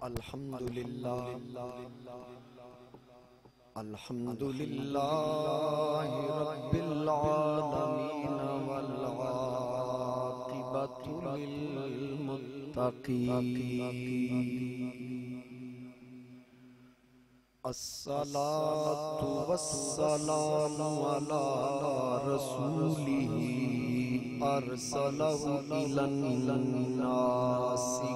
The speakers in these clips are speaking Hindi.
अल्हम्दुलिल्लाह अल्हम्दुलिल्लाहि रब्बिल आलमीन वल आक़िबतु लिल मुत्तक़ीन। अस्सलातु वस्सलामु अला रसूलिही अरसलहु इलन नासि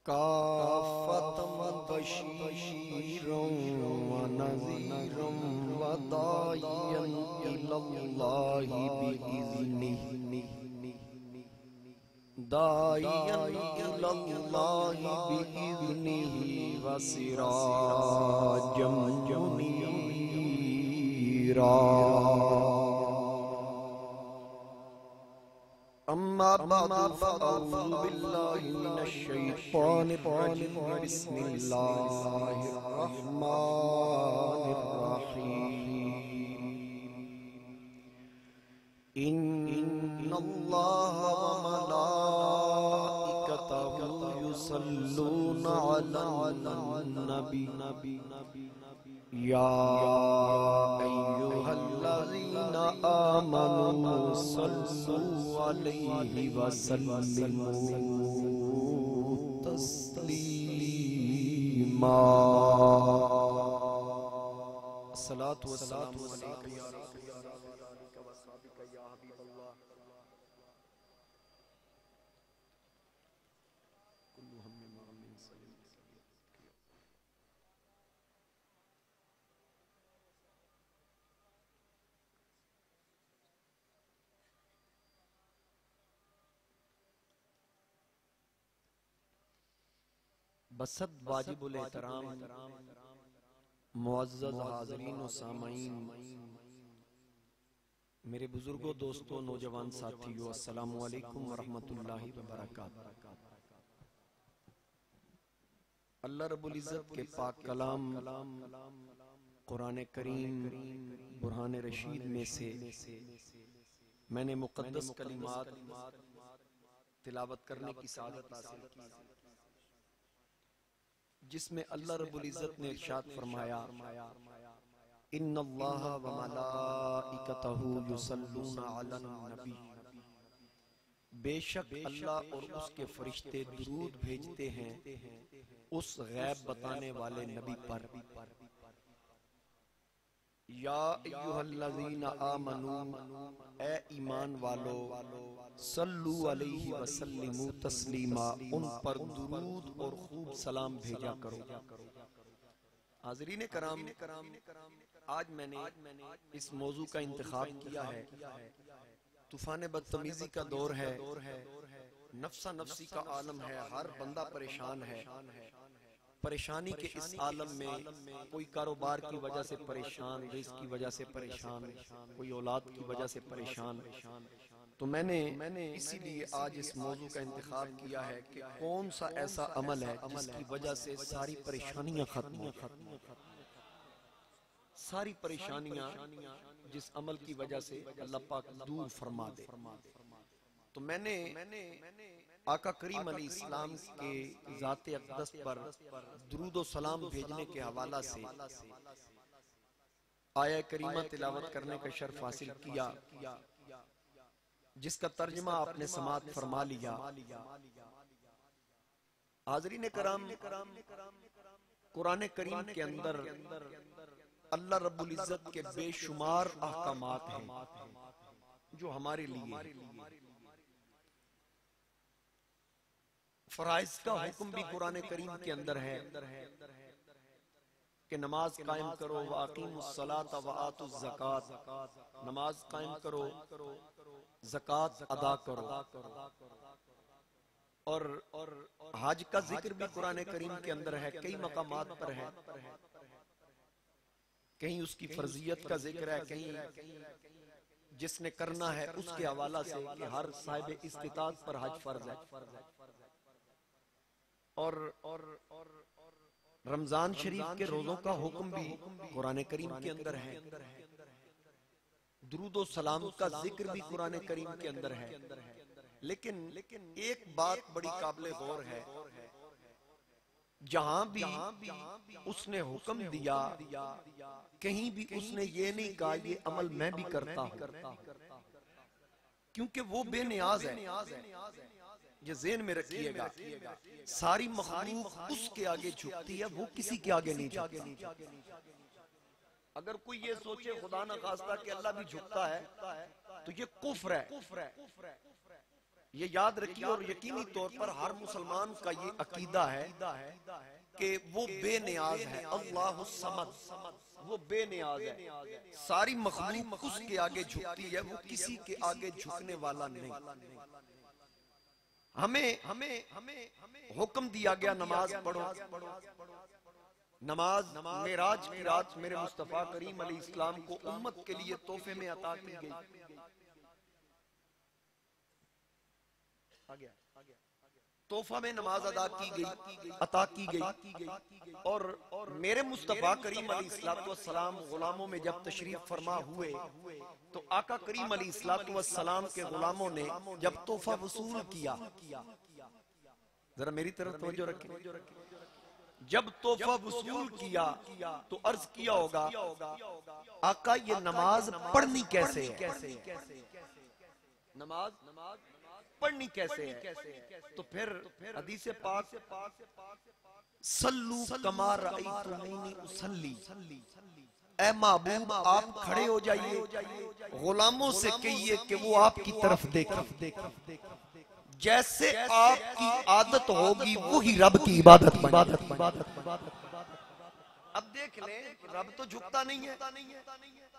काफ़तम बशीरन व नज़ीरन व दाइयन इलल्लाहि बिइज़्निही व सिराजम मुनीरा। अम्मा बअदु फ़अऊज़ु बिल्लाहि मिनश शैतानिर रजीम। बिस्मिल्लाहिर रहमानिर रहीम। इन्नल्लाहा व मलाइकतहु युसल्लूना अलन नबी या अय्युहल्लज़ीना आमनू सल्लू अलैहि व सल्लिमू तस्लीमा। अस्सलातु वस्सलामु अलैका या रसूलल्लाह व सहाबिका या हबीबल्लाह। कुल्लु हम्मिन व गम्मिन सलीम। बसद वाजिबुल एहतराम मुअज़्ज़ज़ हाज़रीन व सामाईन, मेरे बुजुर्गों, दोस्तों, नौजवान साथियों, अस्सलामु अलैकुम व रहमतुल्लाहि व बरकातहू। अल्लाह रब्बुल इज़्ज़त के पाक कलाम कुरान करीम बुरहान रशीद में से मैंने मुक़द्दस कलिमात तिलावत करने की सआदत हासिल की, जिसमें अल्लाह रब्बुल इज़्ज़त ने इरशाद फरमाया, इन्नल्लाहा व मलाइकतहु युसल्लूना अलन नबी। बेशक अल्लाह और उसके फरिश्ते दुरूद भेजते हैं उस गैब बताने वाले नबी पर। या अय्युहल्लज़ीना आमनू, ए ईमान वालो, सल्लू अलैहि व सल्लिमू तस्लीमा, उन पर दुरूद और खूब सलाम भेजा करो। हाज़रीन कराम, आज मैंने इस मौजू का इंतखाब किया है। तूफान बदतमीजी का दौर है, नफ्सा नफ्सी का आलम है, हर बंदा परेशान है। परेशानी के इस आलम में कोई कारोबार की वजह से परेशान, रिज़्क़ की वजह से परेशान, कोई औलाद की वजह से परेशान। तो मैंने इसीलिए आज इस मौजू का इंतखाब किया है कि कौन सा ऐसा अमल है जिसकी वजह से सारी परेशानियां खत्म हो जाएं। सारी परेशानियां जिस अमल की वजह से अल्लाह पाक दूर फरमा दे। तो मैंने आका करीम अलैहिस्सलाम के ज़ाते अक़दस पर दुरूद व सलाम भेजने के हवाला से आया करीमा तिलावत करने का शर्फ हासिल किया, जिसका तर्जुमा आपने समाअत फरमा लिया। हाज़रीन कराम, कुरान करीम के अंदर अल्लाह रब्बुल इज़्ज़त के बेशुमार अहकामात हैं जो हमारे लिए। फराइज़ का हुक्म भी कुरान करीम के अंदर है कि नमाज कायम करो, व अक़ीमुस्सलात व आतुज़ ज़कात, नमाज कायम करो, ज़कात अदा करो। और हज का जिक्र भी कुरान करीम के अंदर है, कई मकामात पर है। कहीं उसकी फर्जियत का जिक्र है, कहीं जिसने करना है उसके हवाला से कि हर साहिब इस्तिताअत पर हज फर्ज है। और रमजान शरीफ के रोजों का हुक्म भी कुरान करीम के अंदर है। दुरूद और सलाम का जिक्र भी कुरान करीम के अंदर है। लेकिन एक बात बड़ी काबिल गौर है, जहां भी उसने हुक्म दिया कहीं भी उसने ये नहीं कहा ये अमल मैं भी करता हूं, क्योंकि वो बेनियाज है। ये ज़हन में रखिएगा, सारी मखलूक उसके आगे झुकती है, वो किसी के आगे नहीं झुकती। अगर कोई ये सोचे खुदा ना खास्ता कि अल्लाह भी झुकता है तो ये कुफ्र है। ये याद रखिए, और यकीनी तौर पर हर मुसलमान का ये अकीदा है कि वो बेनियाज है। अल्लाह समद, वो बेनियाज है, सारी मखलूक उसके आगे झुकती है, वो किसी के आगे झुकने वाला नहीं। हमें हुक्म दिया गया नमाज पढ़ो। नमाज मेराज की रात मेरे मुस्तफा करीम अलैहिस्सलाम को उम्मत के लिए तोहफे में अता की गई। तोहफा में नमाज अदा की गई, अता की गई। और मेरे मुस्तफा करीम अलैहिस्सलाम गुलामों में जब तशरीफ फरमा हुए तो आका करीम अलैहिस्सलाम के गुलामों ने जब तोहफा वसूल किया, जरा मेरी तरफ तवज्जो रखें, जब तोहफा वसूल किया तो अर्ज किया होगा आका ये नमाज पढ़नी कैसे है, नमाज पढ़नी कैसे है। तो फिर हदीस पाक सल्लू कमा रअयतुमूनी उसल्ली, ऐ महबूब आप खड़े हो जाइए, गुलामों से कहिए कि वो आपकी तरफ देखें, जैसे आपकी आदत होगी वही रब की इबादत। अब देख ले, रब तो झुकता नहीं है,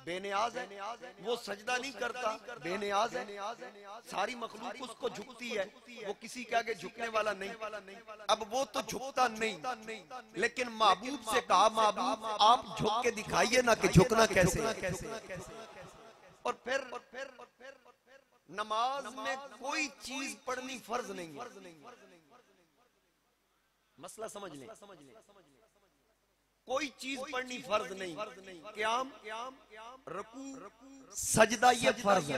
बेनियाज है, वो सजदा नहीं करता, बेनियाज है, सारी मखलूक उसको झुकती है, वो किसी के आगे झुकने वाला नहीं। अब वो तो झुकता नहीं, लेकिन महबूब से कहा महबूब आप झुक के दिखाइए ना कि झुकना कैसे। और फिर नमाज में कोई चीज पढ़नी फर्ज नहीं है, मसला समझ लें, कोई चीज पढ़नी फर्ज नहीं। क़याम, रुकू, सजदा ये फर्ज है,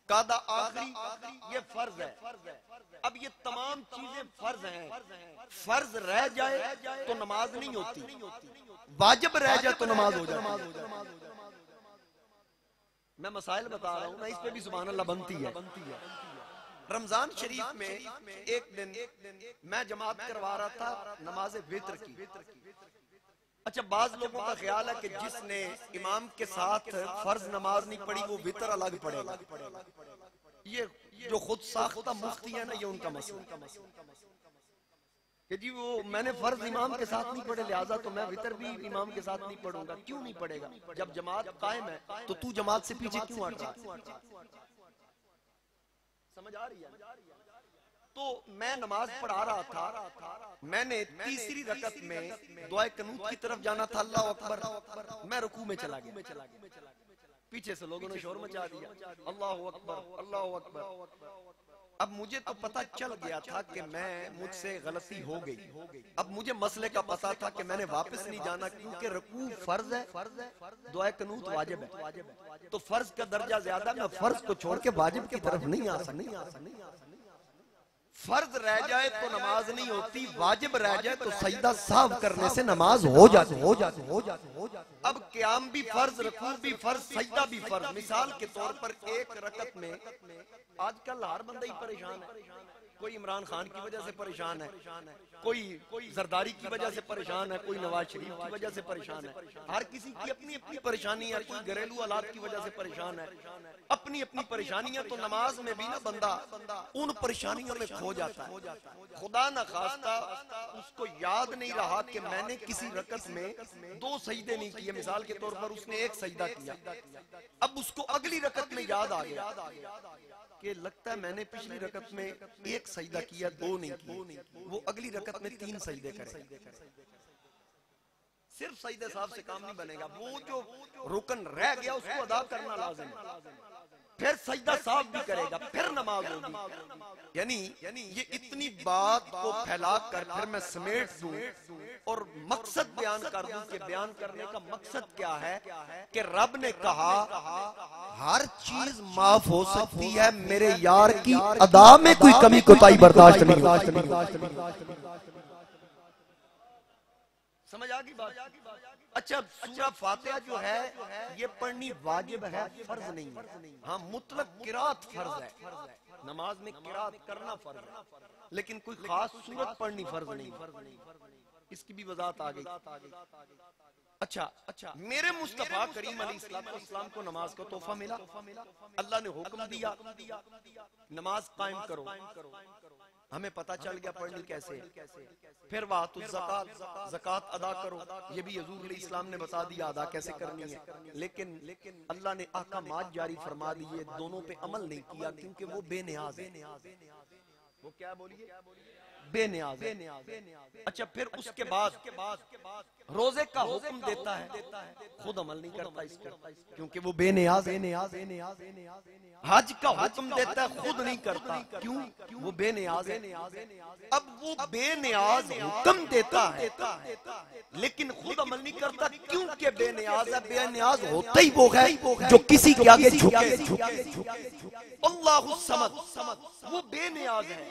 कादा आखिरी ये फर्ज है। अब ये तमाम चीजें फर्ज हैं, फर्ज रह जाए तो नमाज नहीं होती, वाजिब रह जाए तो नमाज हो जाती। मैं मसाइल बता रहा हूँ ना, इस पे भी सुभान अल्लाह बनती है। रमजान शरीफ में एक दिन मैं जमात करवा रहा था नमाज वित्र की। अच्छा, बाज लोगों का ख्याल है कि जिसने इमाम के साथ फर्ज नमाज नहीं पढ़ी वो वित्र अलग पढ़ेगा। ये जो खुद साख्ता मुफ्ती है ना, ये उनका मसला कि जी वो मैंने फर्ज इमाम के साथ नहीं पढ़े लिहाजा तो मैं वितर भी इमाम के साथ नहीं पढ़ूंगा। क्यों नहीं पढ़ेगा? जब जमात कायम है तो तू जमात से पीछे क्यों हट रहा है? समझ आ रही है? तो मैं नमाज पढ़ा रहा था, मैंने तीसरी रकत में दुआए कनूत की तरफ जाना था, अल्लाह अकबर, मैं रुकू में चला गया, पीछे से लोगों ने शोर मचा दिया, अल्लाह अकबर अल्लाह अकबर। अब मुझे तो पता चल गया था कि मैं मुझसे गलती हो गई। अब मुझे मसले का पता था कि मैंने वापस नहीं जाना, क्योंकि रुकू फर्ज है, दुआ कनूत वाजिब है, तो फर्ज का दर्जा ज्यादा, मैं फर्ज को छोड़ के वाजिब की तरफ नहीं आ सकता। फर्ज रह जाए तो नमाज नहीं होती, वाजिब रह जाए तो सजदा साफ करने से नमाज हो जाती। अब क़याम भी फर्ज, रुकू भी फर्ज, सजदा भी फर्ज। मिसाल के तौर पर एक रकत में आजकल हर बंदा ही परेशान है, कोई इमरान खान की वजह से परेशान है, कोई जरदारी की वजह से परेशान है, कोई नवाज शरीफ की वजह से परेशान है। हर किसी की अपनी अपनी परेशानी है, कोई घरेलू हालात की वजह से परेशान है, अपनी अपनी परेशानियां। तो नमाज में भी ना बंदा उन परेशानियों में खो जाता है। खुदा न खास्ता उसको याद नहीं रहा कि मैंने किसी रकत में 2 सजदे नहीं किए, मिसाल के तौर पर उसने 1 सजदा किया। अब उसको अगली रकत में याद आ गया कि लगता है मैंने पिछली रकत में 1 सजदा किया, 2 नहीं किए, वो अगली रकत में 3 सजदे करे। सिर्फ सजदे साहब से काम नहीं बनेगा, वो जो रुकन रह गया उसको अदा करना लाजिम है। फिर सजदा साफ भी करेगा, फिर नमाज होगी। यानी ये इतनी बात को फैला कर फिर मैं समेट दूं और मकसद बयान कर दूं कि बयान करने का मकसद क्या है कि रब ने कहा हर चीज माफ हो सकती है, मेरे यार की अदा में कोई कमी कोताही बर्दाश्त नहीं होती। समझ आ गई बात? अच्छा, सूरह फातिहा जो है ये पढ़नी वाजिब है, फर्ज नहीं है। हाँ, मुतलक किरात फर्ज है, नमाज में किरात करना फर्ज है, लेकिन कोई खास सूरत पढ़नी फर्ज नहीं। इसकी भी वजाहत आ गई। अच्छा, मेरे मुस्तफा करीम अलैहिस्सलाम को नमाज का तोहफा मिला। अल्लाह ने हुक्म दिया नमाज कायम करो, हमें पता चल गया पढ़नी कैसे। फिर वातु ज़कात अदा करो, ये भी हुज़ूर अलैहिस्सलाम ने बता दिया अदा कैसे करनी है। लेकिन अल्लाह ने अहकामात जारी फरमा दिए, दोनों पे अमल नहीं किया क्योंकि वो बेनियाज है। वो क्या बोलिए? बेनियाज है। अच्छा, फिर उसके बाद रोजे का हुक्म देता है, खुद अमल नहीं करता इस पर क्योंकि वो बेनियाज है। हज का हुक्म देता है, खुद नहीं करता, क्यों? वो बेनियाज है। अब वो बेनियाज हुक्म देता है लेकिन खुद अमल नहीं करता, क्योंकि बेनियाज है। बेनियाज होता ही वो है जो किसी के आगे झुके। अल्लाहु समद, वो बेनियाज है,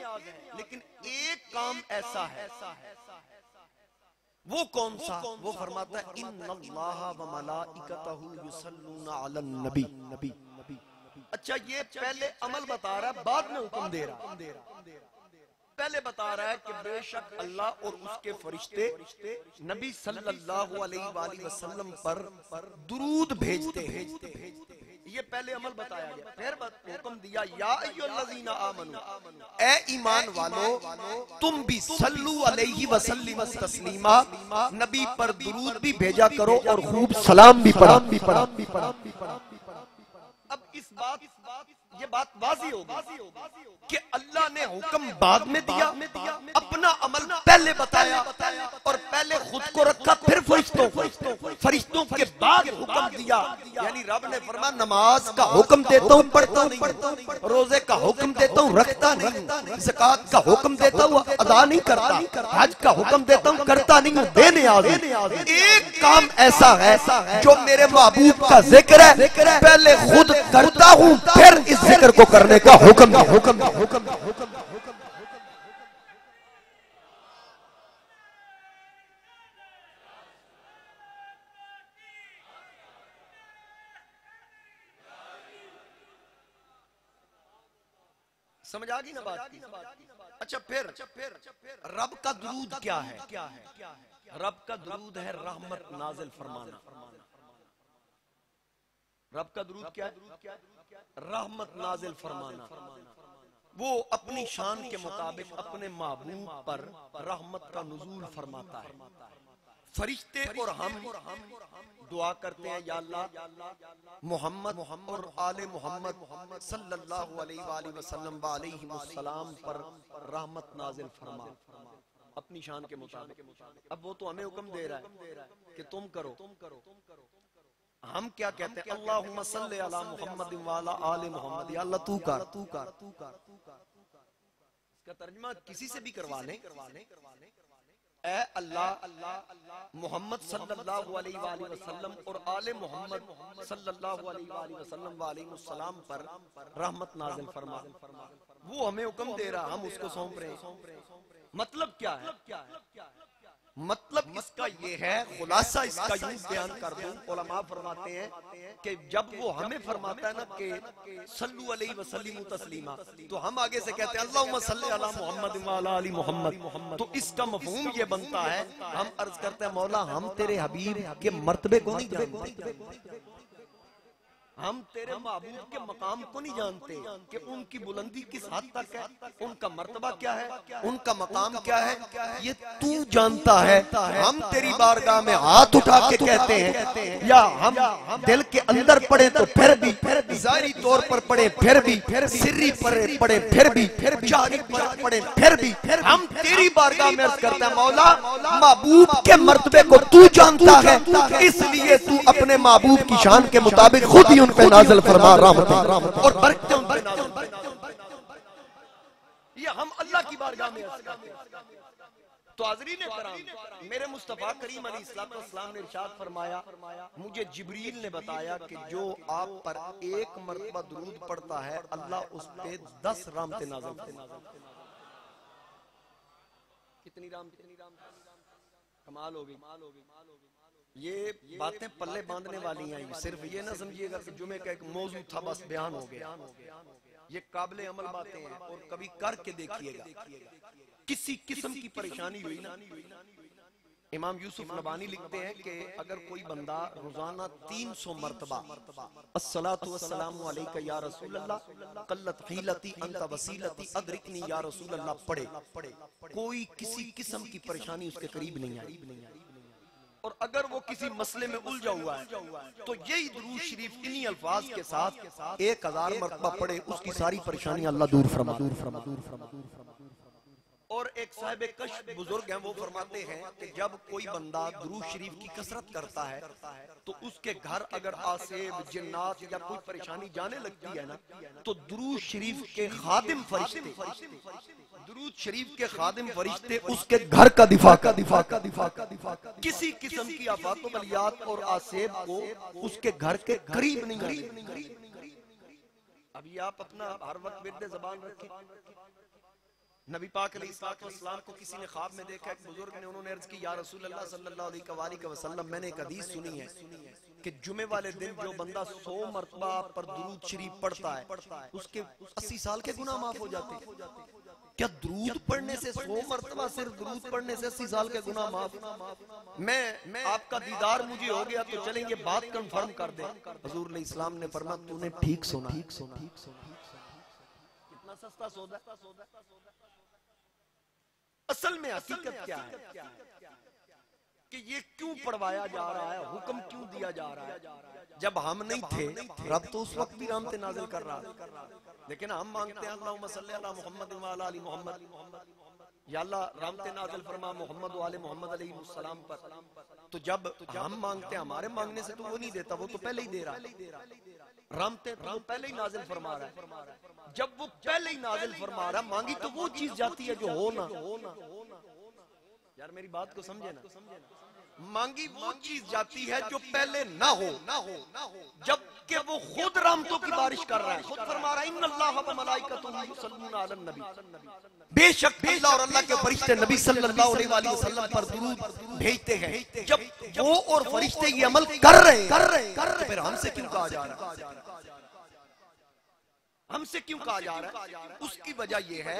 लेकिन एक काम ऐसा है, वो कौन सा? वो फरमाता है इन्नल्लाहा व मलाइकतहु युसल्लूना अलन नबी। अच्छा, ये पहले अमल बता रहा है, बाद में हुक्म दे रहा है। पहले बता रहा है कि बेशक अल्लाह और उसके फरिश्ते नबी सल्लल्लाहु अलैहि वसल्लम पर दुरूद भेजते हैं। ये पहले अमल बताया गया। फिर हुक्म दिया या अय्युहल्लज़ीना आमनू, ए ईमान वालो तुम भी सल्लु अलैहि वसल्लिमु तस्लीमा, नबी पर दुरूद भी भेजा करो और खूब सलाम भी पढ़ा। अब इस ये बात वाज़ी होगी कि अल्लाह ने हुक्म बाद में दिया, अपना अमल पहले बताया और पहले खुद को रखा, फिर फरिश्तों के बाद हुक्म दिया। यानी रब ने फरमाया नमाज का हुक्म देता हूँ, पढ़ता नहीं, रोजे का हुक्म देता हूँ, रखता नहीं, ज़कात का हुक्म देता हूँ, अदा नहीं करता, हज का हुक्म देता हूँ, करता नहीं हूँ, बेनियाज़। एक काम ऐसा है जो मेरे महबूब का जिक्र है, पहले खुद करता हूँ, फिर इस जिक्र को करने का हुक्म समझ आ गई ना बात की? अच्छा, फिर रब का दुरूद क्या है? रब का दुरूद है रहमत नाजिल फरमाना। रब का दुरूद क्या है? रहमत नाजिल फरमाना। वो अपनी शान के मुताबिक अपने महबूब पर रहमत का नुज़ूल फरमाता है। फरिश्ते और हम दुआ करते हैं, या अल्लाह मोहम्मद और आले मोहम्मद सल्लल्लाहु अलैहि वसल्लम अलैहिस्सलाम पर रहमत नाजिल फरमा, अपनी शान के मुताबिक। अब वो तो हमें हुक्म दे रहा है कि तुम करो। हम क्या कहते हैं? अल्लाहुम्मा सल्ली अला मुहम्मद व अला आले मुहम्मद। या अल्लाह तू कर। इसका तर्जुमा किसी से भी करवा लें, ए अल्लाह मोहम्मद सल्लल्लाहु अलैहि वसल्लम और आले मोहम्मद सल्लल्लाहु अलैहि वसल्लम अलैहिस्सलाम पर रहमत नाज़िल फरमा। वो हमें हुक्म दे रहा, हम उसको सौंप रहे हैं। मतलब क्या है? मतलब इसका ये है, खुलासा इसका यूं बयान कर दूं, उलमा फरमाते हैं कि जब वो हमें फरमाता है ना कि सल्लु अलैहि वसल्लिमु तस्लीमा, तो हम आगे से कहते हैं अल्लाहुम्मा सल्ली अला मुहम्मद व अला आलि मुहम्मद। तो इसका मफहूम ये बनता है, हम अर्ज करते हैं मौला हम तेरे हबीब के मर्तबे को नहीं जानते, हम तेरे महबूब के मकाम को नहीं जानते कि उनकी बुलंदी किस हद तक है, उनका मर्तबा क्या है, उनका मकाम क्या है, ये तू जानता है। हम तेरी बारगाह में हाथ उठा के कहते हैं, या हम दिल के अंदर पढ़े तो फिर भी, ज़ाहिरी तौर पर पढ़े फिर भी, सिर्री पढ़े फिर भी, जारी पढ़े फिर भी, हम तेरी बारगाह में अर्ज करते हैं मौला महबूब के मर्तबे को तू जानता है, इसलिए तू अपने महबूब की शान के मुताबिक खुद ही उन पे नाज़िल फरमा रहमतें और बरकतें उन पे नाज़िल फरमा। ये हम अल्लाह की बारगाह में अर्ज़ करते हैं। तो हाज़रीन कराम, मेरे मुस्तफ़ा करीम अलैहिस्सलाम ने इरशाद फरमाया, मुझे जिब्रील ने बताया कि जो आप पर एक मरतबा दुरूद पढ़ता है अल्लाह उस पे 10 रहमतें नाज़िल फरमाता है। कितनी राम, कमाल हो गई। ये बातें पल्ले बांधने वाली हैं। सिर्फ ये ना समझिएगा कि जुमे का एक मौजू था बस बयान हो गया। ये काबिले अमल बातें हैं और कभी करके देखिएगा। किसी किस्म की परेशानी हुई ना, इमाम यूसुफ नबानी लिखते हैं कि अगर कोई बंदा रोजाना 300 मरतबा अस्सलातु वस्सलामु अलैका या रसूल अल्लाह कल्लत हीलती अंत वसीलती अदरिकनी या रसूल अल्लाह पढ़े, कोई किसी किस्म की परेशानी उसके करीब नहीं आई। और अगर वो किसी मसले में उलझा हुआ है तो यही दुरूद शरीफ इन्हीं अल्फाज के साथ 1000 मरतबा पढ़े, उसकी सारी परेशानी अल्लाह दूर फरमा। और एक साहिब कश्फ बुजुर्ग हैं, वो फरमाते हैं कि जब कोई बंदा दुरूद शरीफ की कसरत करता है तो उसके घर अगर आसेब जिन्नात या कोई परेशानी जाने लगती है ना, तो दुरूद शरीफ के खादिम फरिश्ते, दुरूद शरीफ के खादिम फरिश्ते उसके घर का दिफा किसी किस्म की आफात बलियात और आसेब को उसके घर के करीब नहीं आने। अभी आप अपना हर वक्त विर्द ज़बान रखें। नबी पाक अलैहिस्सलाम को किसी ने ख्वाब में देखा, एक बुजुर्ग ने, उन्होंने अर्ज की, या रसूल अल्लाह सल्लल्लाहु अलैहि वसल्लम, मैंने एक हदीस सुनी है कि जुमे वाले दिन जो बंदा 100 मरतबा पर दुरूद शरीफ पढ़ता है उसके 80 साल के गुनाह माफ हो जाते हैं। क्या दुरूद पढ़ने से 100 मरतबा सिर्फ दुरूद पढ़ने से 80 साल के गुनाह माफ? मैं आपका दीदार मुझे हो गया तो चलें ये बात कंफर्म कर दे। हुजूर ने इस्लाम ने फरमाया तूने ठीक सुना। कितना सस्ता सौदा। असल में हकीकत क्या है कि ये क्यों पढ़वाया जा रहा है, हुक्म क्यों दिया जा रहा है? जब हम नहीं थे रब तो उस वक्त भी रहमतें नाज़िल कर रहा था, लेकिन हम मांगते हैं अल्लाहुम्मा सल्ली अला मुहम्मद व अला आलि मुहम्मद, या अल्लाह रहमतें नाज़िल फरमा मोहम्मद व आले मोहम्मद अलैहिस्सलाम पर। तो जब हम मांगते हैं, हमारे मांगने से तो वो नहीं देता, वो तो पहले ही दे रहा है। रहमतें तो पहले ही नाज़िल फरमा रहा है। जब वो पहले ही नाज़िल फरमा रहा, मांगी तो वो चीज जाती है जो हो ना। यार मेरी बात को समझे ना, मांगी वो चीज जाती है जो पहले ना हो, जबकि वो खुद रहमतों की बारिश कर रहा है। खुद फरमा रहा है इन्नल्लाह व मलाइकतुहु युसल्लूना अलन नबी, बेशक अल्लाह और अल्लाह के फरिश्ते नबी सल्लल्लाहु अलैहि वसल्लम पर दुरूद भेजते हैं। जब वो और फरिश्ते ये अमल कर रहे हैं तो फिर हमसे क्यों कहा जा रहा है? हमसे क्यों कहा जा रहा है? उसकी वजह यह है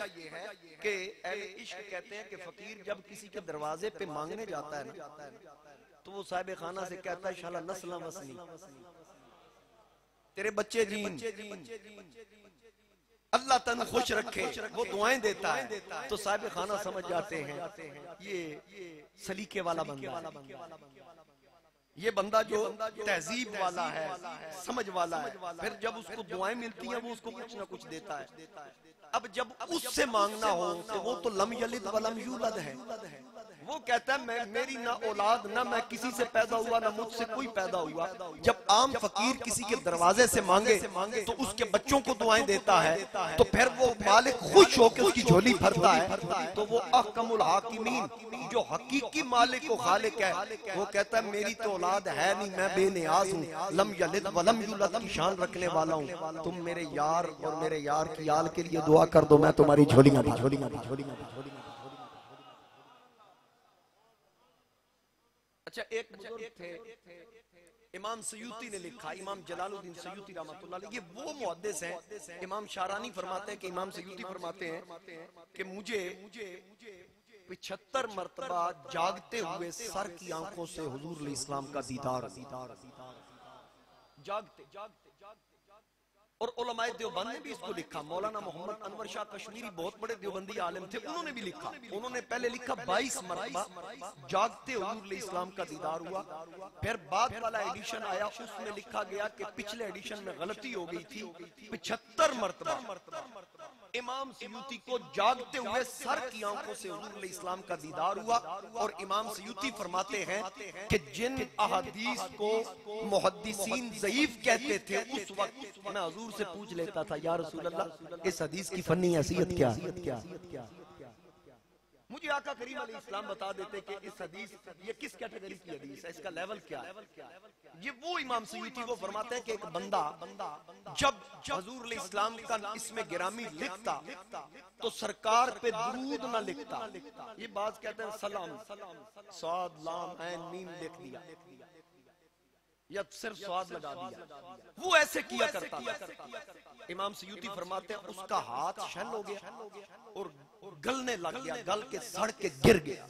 कि अहले इश्क कहते हैं कि फकीर जब किसी के दरवाजे पे मांगने जाता है ना, तो वो साहिब खाना से कहता है शाला नस्ल वसनी, तेरे बच्चे जीन, अल्लाह तन खुश रखे, वो दुआएं देता है। तो साहिब खाना समझ जाते हैं ये सलीके वाला बंदा, ये बंदा जो तहजीब वाला है, समझ वाला है। फिर जब उसको दुआएं मिलती हैं वो उसको कुछ ना कुछ देता है। अब जब उससे मांगना हो तो वो तो लम यलिद वलम यूलद है। वो कहता है मैं, मेरी ना औलाद, ना मैं किसी से पैदा हुआ, ना मुझसे कोई पैदा हुआ। जब आम फकीर किसी के दरवाजे से मांगे तो उसके बच्चों को दुआएं देता है, तो फिर वो मालिक खुश होकर उसकी झोली भरता है। तो वो अहकमुल हाकिमीन, जो हकीकी मालिक को खालिक है, वो कहता है मेरी तो औलाद है नहीं, मैं बेनियाज हूँ, लम यलिद वलम यूलद की शान रखने वाला हूँ। तुम मेरे यार और मेरे यार की याल के लिए दुआ कर दो, मैं तुम्हारी झोलियां झोलियां। अच्छा, एक बुजुर्ग थे, इमाम सयूती ने लिखा, इमाम जलालुद्दीन सयूती रहमतुल्लाह अलैह, ये वो मुहद्दिस हैं। इमाम शारानी फरमाते हैं कि इमाम सयूती फरमाते हैं कि मुझे 75 मरतबा जागते हुए सर की आंखों से हुजूर इस्लाम का दीदार, जागते और उलमाए देवबंद ने भी इसको लिखा। मौलाना मोहम्मद अनवर शाह कश्मीरी बहुत बड़े देवबंदी आलिम थे, उन्होंने भी लिखा। उन्होंने पहले लिखा 22 मरतबा जागते हुजूर इस्लाम का दीदार हुआ। फिर बाद वाला एडिशन आया, उसमें लिखा गया कि पिछले एडिशन में गलती हो गई थी, 75 मरतबा इमाम सयूती को जागते हुए सर की आंखों से हुजूर इस्लाम का दीदार हुआ। और इमाम सयूती फरमाते हैं कि जिन अहादीस को मुहद्दिसीन ज़ईफ कहते थे, उस वक्त मैं हुजूर से पूछ लेता था, या रसूल अल्लाह इस हदीस की फन्नी हैसियत क्या? मुझे आका करीम अलैहिस्सलाम बता देते कि इस हदीस, ये किस कैटेगरी की हदीस है, इसका लेवल क्या है। ये वो इमाम सयूती वो फरमाते हैं कि एक बंदा जब हुजूर इस्लाम का इसमें गिरामी लिखता तो सरकार पे दुरूद ना लिखता। ये बात कहते हैं सलाम, साद लाम ऐन मीम लिख दिया या सिर्फ स्वाद लगा दिया, वो ऐसे किया करता था। इमाम सयूती फरमाते हैं उसका हाथ शल हो गया और गलने लग गया, गल के सड़ के गिर गया,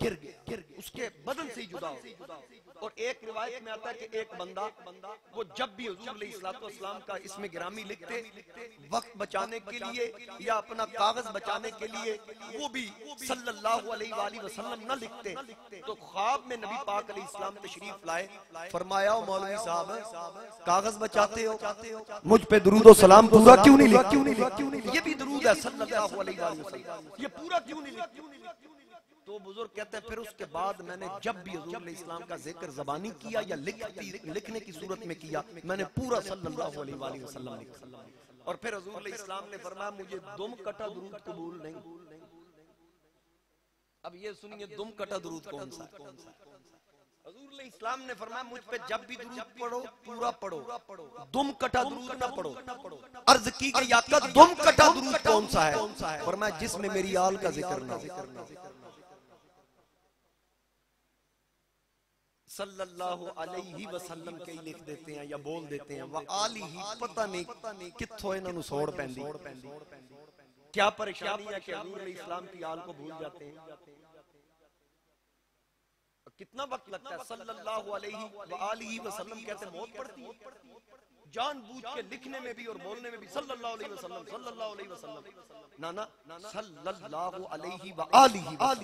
उसके बदन से ही जुदा हो गया। और एक रिवायत में आता है कि एक बंदा वो जब भी हुजूर अलैहिस्सलाम का इसमें गिरामी लिखते, वक्त बचाने के लिए या अपना कागज बचाने के लिए वो भी सल्लल्लाहु अलैहि वसल्लम न लिखते, तो ख्वाब में नबी पाक अलैहिस्सलाम तशरीफ लाए, फरमाया मौलवी साहब कागज बचाते हो, मुझ पे दुरूद और सलाम पूरा क्यों नहीं लिखते? ये भी दुरूद है सल्लल्लाहु अलैहि वसल्लम, ये पूरा क्यों नहीं लिखते? तो बुजुर्ग कहते हैं फिर उसके बाद मैंने जब भी हुजूर इस्लाम का जिक्र ज़बानी किया या लिखने की सूरत में किया, मैंने पूरा सल्लल्लाहु अलैहि वसल्लम लिखा। और फिर हुजूर इस्लाम ने फरमाया मुझे दुम कटा दुरूद कबूल नहीं। अब ये सुनिए दुम कटा दुरूद कौन सा है? हुजूर इस्लाम ने फरमाया मुझ पे जब भी दुरूद पढ़ो पूरा पढ़ो, दुम कटा दुरूद ना पढ़ो। अर्ज की कि आका दुम कटा दुरूद कौन सा है? फरमाया जिसमें मेरी आल का जिक्र ना हो। सल्लल्लाहु अलैहि वसल्लम के ही लिख देते हैं या बोल देते हैं, वह आली ही पता नहीं कित्थों इन्हों सोड़ पैंदी। क्या परेशानी है कि हुजूर इस्लाम की आल को भूल जाते हैं? कितना वक्त लगता है? सल्लल्लाहु अलैहि वसल्लम कहते मौत पड़ती है। जानबूझ के लिखने में भी और बोलने में भी सल्लल्लाहु अलैहि वसल्लम, सल्लल्लाहु अलैहि वसल्लम, ना सल्लल्लाहु अलैहि वसल्लम।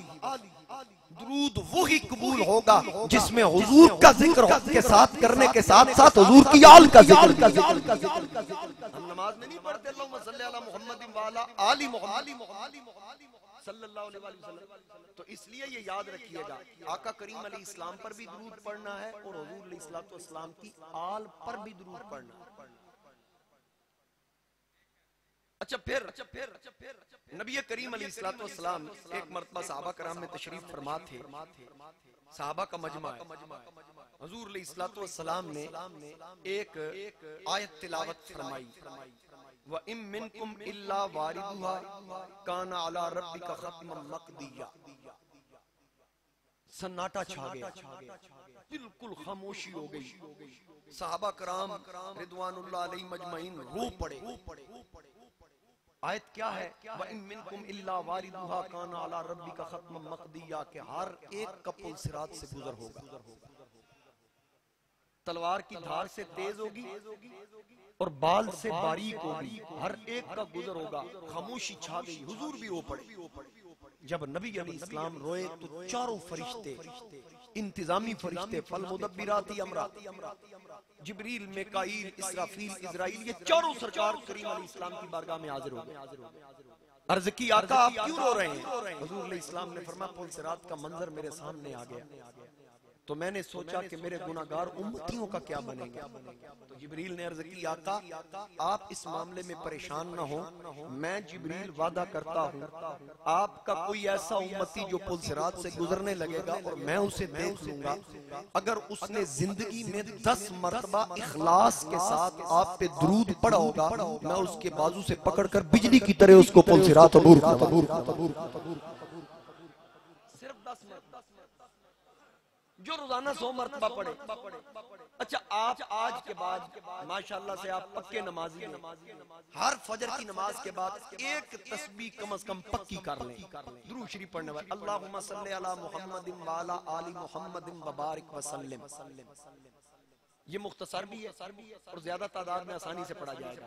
दुरूद वही कबूल होगा जिसमें हुजूर का जिक्र के साथ करने के साथ साथ हुजूर की आल का जिक्र। हम नमाज में नहीं पढ़ते अल्लाहुम्मा सल्ली अला मुहम्मदिन व अला आलि मुहम्मद सल्लल्लाहु अलैहि वसल्लम। तो इसलिए ये याद रखिएगा आका करीम अलैहि इस्लाम पर भी दुरूद पढ़ना है और हुजूर अलैहि इस्लाम की आल पर भी दुरूद पढ़ना है। अच्छा फिर नबी करीम अलैहिस्सलाम एक मर्तबा सहाबा कराम में तशरीफ फरमा थे, सहाबा का मजमा है। हुजूर अलैहिस्सलाम ने एक आयत तिलावत फरमाई, व इम मिनकुम इल्ला वारिदुहा काना अला रब्बिका खत्मम मक़दिया। सन्नाटा छा गया, बिल्कुल खामोशी हो गई। सहाबा कराम रिदवानुल्लाह अलैहिम मजमईन रो पड़े। आयत क्या है? व इन मिनकुम इल्ला वारिदुहा काना अला रब्बिका खत्मम मक़दिया, के हर एक का पुल सिरात से गुजर होगा। तलवार की धार से तेज होगी और बाल से बारीक होगी, हर एक का गुजर होगा। खामोशी छा गई, हुजूर भी रो पड़े। जब नबी अलैहि इस्लाम रोए तो चारों फरिश्ते, इंतजामी फरिश्ते, फल मुदब्बिराती अमरा, जिब्रील, मिकाईल, इसराफील, इजराइल, ये चारों सरकार करीम अलैहि इस्लाम की बारगाह में हाजिर हो गए। अर्ज की आका आप क्यों रो रहे हैं? हुजूर अलैहि इस्लाम ने फरमाया पुल सिरात का मंजर मेरे सामने आ गया तो मैंने सोचा कि मेरे गुनाहगार उम्मतियों का क्या बनेगा। तो जिब्रील ने अर्ज की आका आप इस मामले में परेशान न हो, मैं जिब्रील वादा करता हूँ आपका कोई ऐसा उम्मती जो पुल सिरात से गुजरने लगेगा और मैं उसे देख लूंगा, अगर उसने जिंदगी में 10 मरतबा इखलास के साथ आप पे दुरूद पढ़ा होगा, मैं उसके बाजू से पकड़कर बिजली की तरह उसको पुल सिरात अबूर सिर्फ 10 मरतबा, जो रोजाना 100 मरतबा पढ़े। अच्छा आप आज के बाद माशाल्लाह से आप पक्के नमाजी हैं, हर फजर की नमाज के बाद एक तस्बीह कम से कम पक्की कर लें। दुरूद शरीफ पढ़ने वाले अल्लाहुम्मा सल्ली अला मुहम्मदिन व अला आलि मुहम्मदिन व बारिक व सल्लिम। ये मुख्तसर भी है और ज्यादा तादाद में आसानी से पढ़ा जाएगा।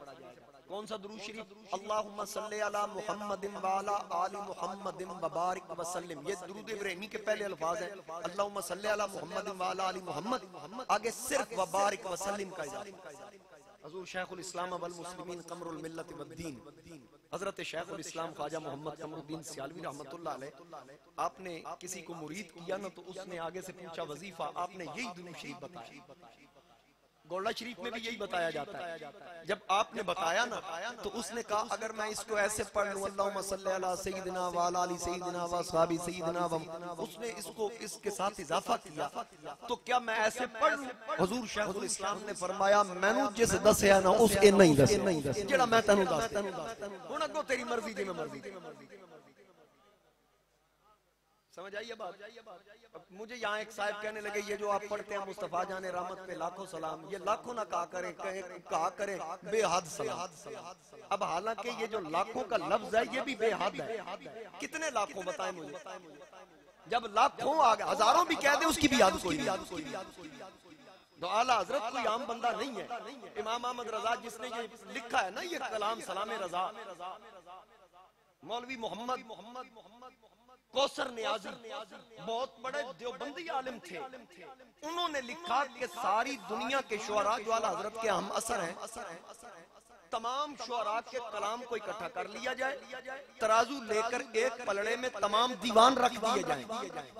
कौन सा दुरूद शरीफ? अल्लाहुम्मा सल्ली अला मुहम्मदिन व अला आलि मुहम्मदिन व बारिक व सल्लिम। ये दुरूद इब्राहिमी के पहले अल्फाज हैं, अल्लाहुम्मा सल्ली अला मुहम्मदिन व अला आलि मुहम्मद, आगे सिर्फ व बारिक व सल्लिम का इजाफा। हुजूर शेखुल इस्लाम वल मुस्लिमीन कमरुल मिल्लत वद्दीन हजरत शेखुल इस्लाम ख्वाजा मोहम्मद कमरुद्दीन सियालवी रहमतुल्लाह अलैह, आपने किसी को मुरीद किया ना तो उसने आगे से पूछा वजीफा, आपने यही दुरूद शरीफ बताया। गोल्डा शरीफ में भी यही बताया जाता है। जब आपने बताया ना तो उसने कहा अगर मैं इसको ऐसे पढ़ लूं, अल्लाहुम्मा सल्ली अला सय्यिदिना व अला आलि सय्यिदिना व अस्हाबि सय्यिदिना व, उसने इसको इसके साथ इजाफा किया तो क्या मैं ऐसे पढ़ लूं? हुजूर शेखुल इस्लाम ने फरमाया मैनू जिस दसया ना उस ए नहीं दस जेड़ा मैं तैनू दस हुण अगो तेरी मर्जी दी मैं मर्जी। समझ आई ये बात? मुझे यहाँ एक साहब कहने लगे ये जो आप पढ़ते हैं मुस्तफा जाने रहमत पे लाखों सलाम, ये लाखों ना कहा करें बेहद सलाम। अब हालांकि ये जो लाखों का लफ्ज है ये भी बेहद है। कितने लाखों बताएं मुझे? जब लाखों आ गए, हजारों भी कह दे उसकी भी याद कोई नहीं। तो आला हजरत कोई आम बंदा नहीं है। इमाम अहमद रजा जिसने ये लिखा है ना ये कलाम सलाम रजा, मौलवी मोहम्मद कौसर नियाजी बहुत बड़े देवबंदी आलिम थे। उन्होंने लिखा कि सारी दुनिया के शुअरा जो आला हजरत के हम असर हैं, तमाम शुअरा के कलाम को इकट्ठा कर लिया जाए, तराजू लेकर एक पलड़े में तमाम दीवान रख दिए जाएं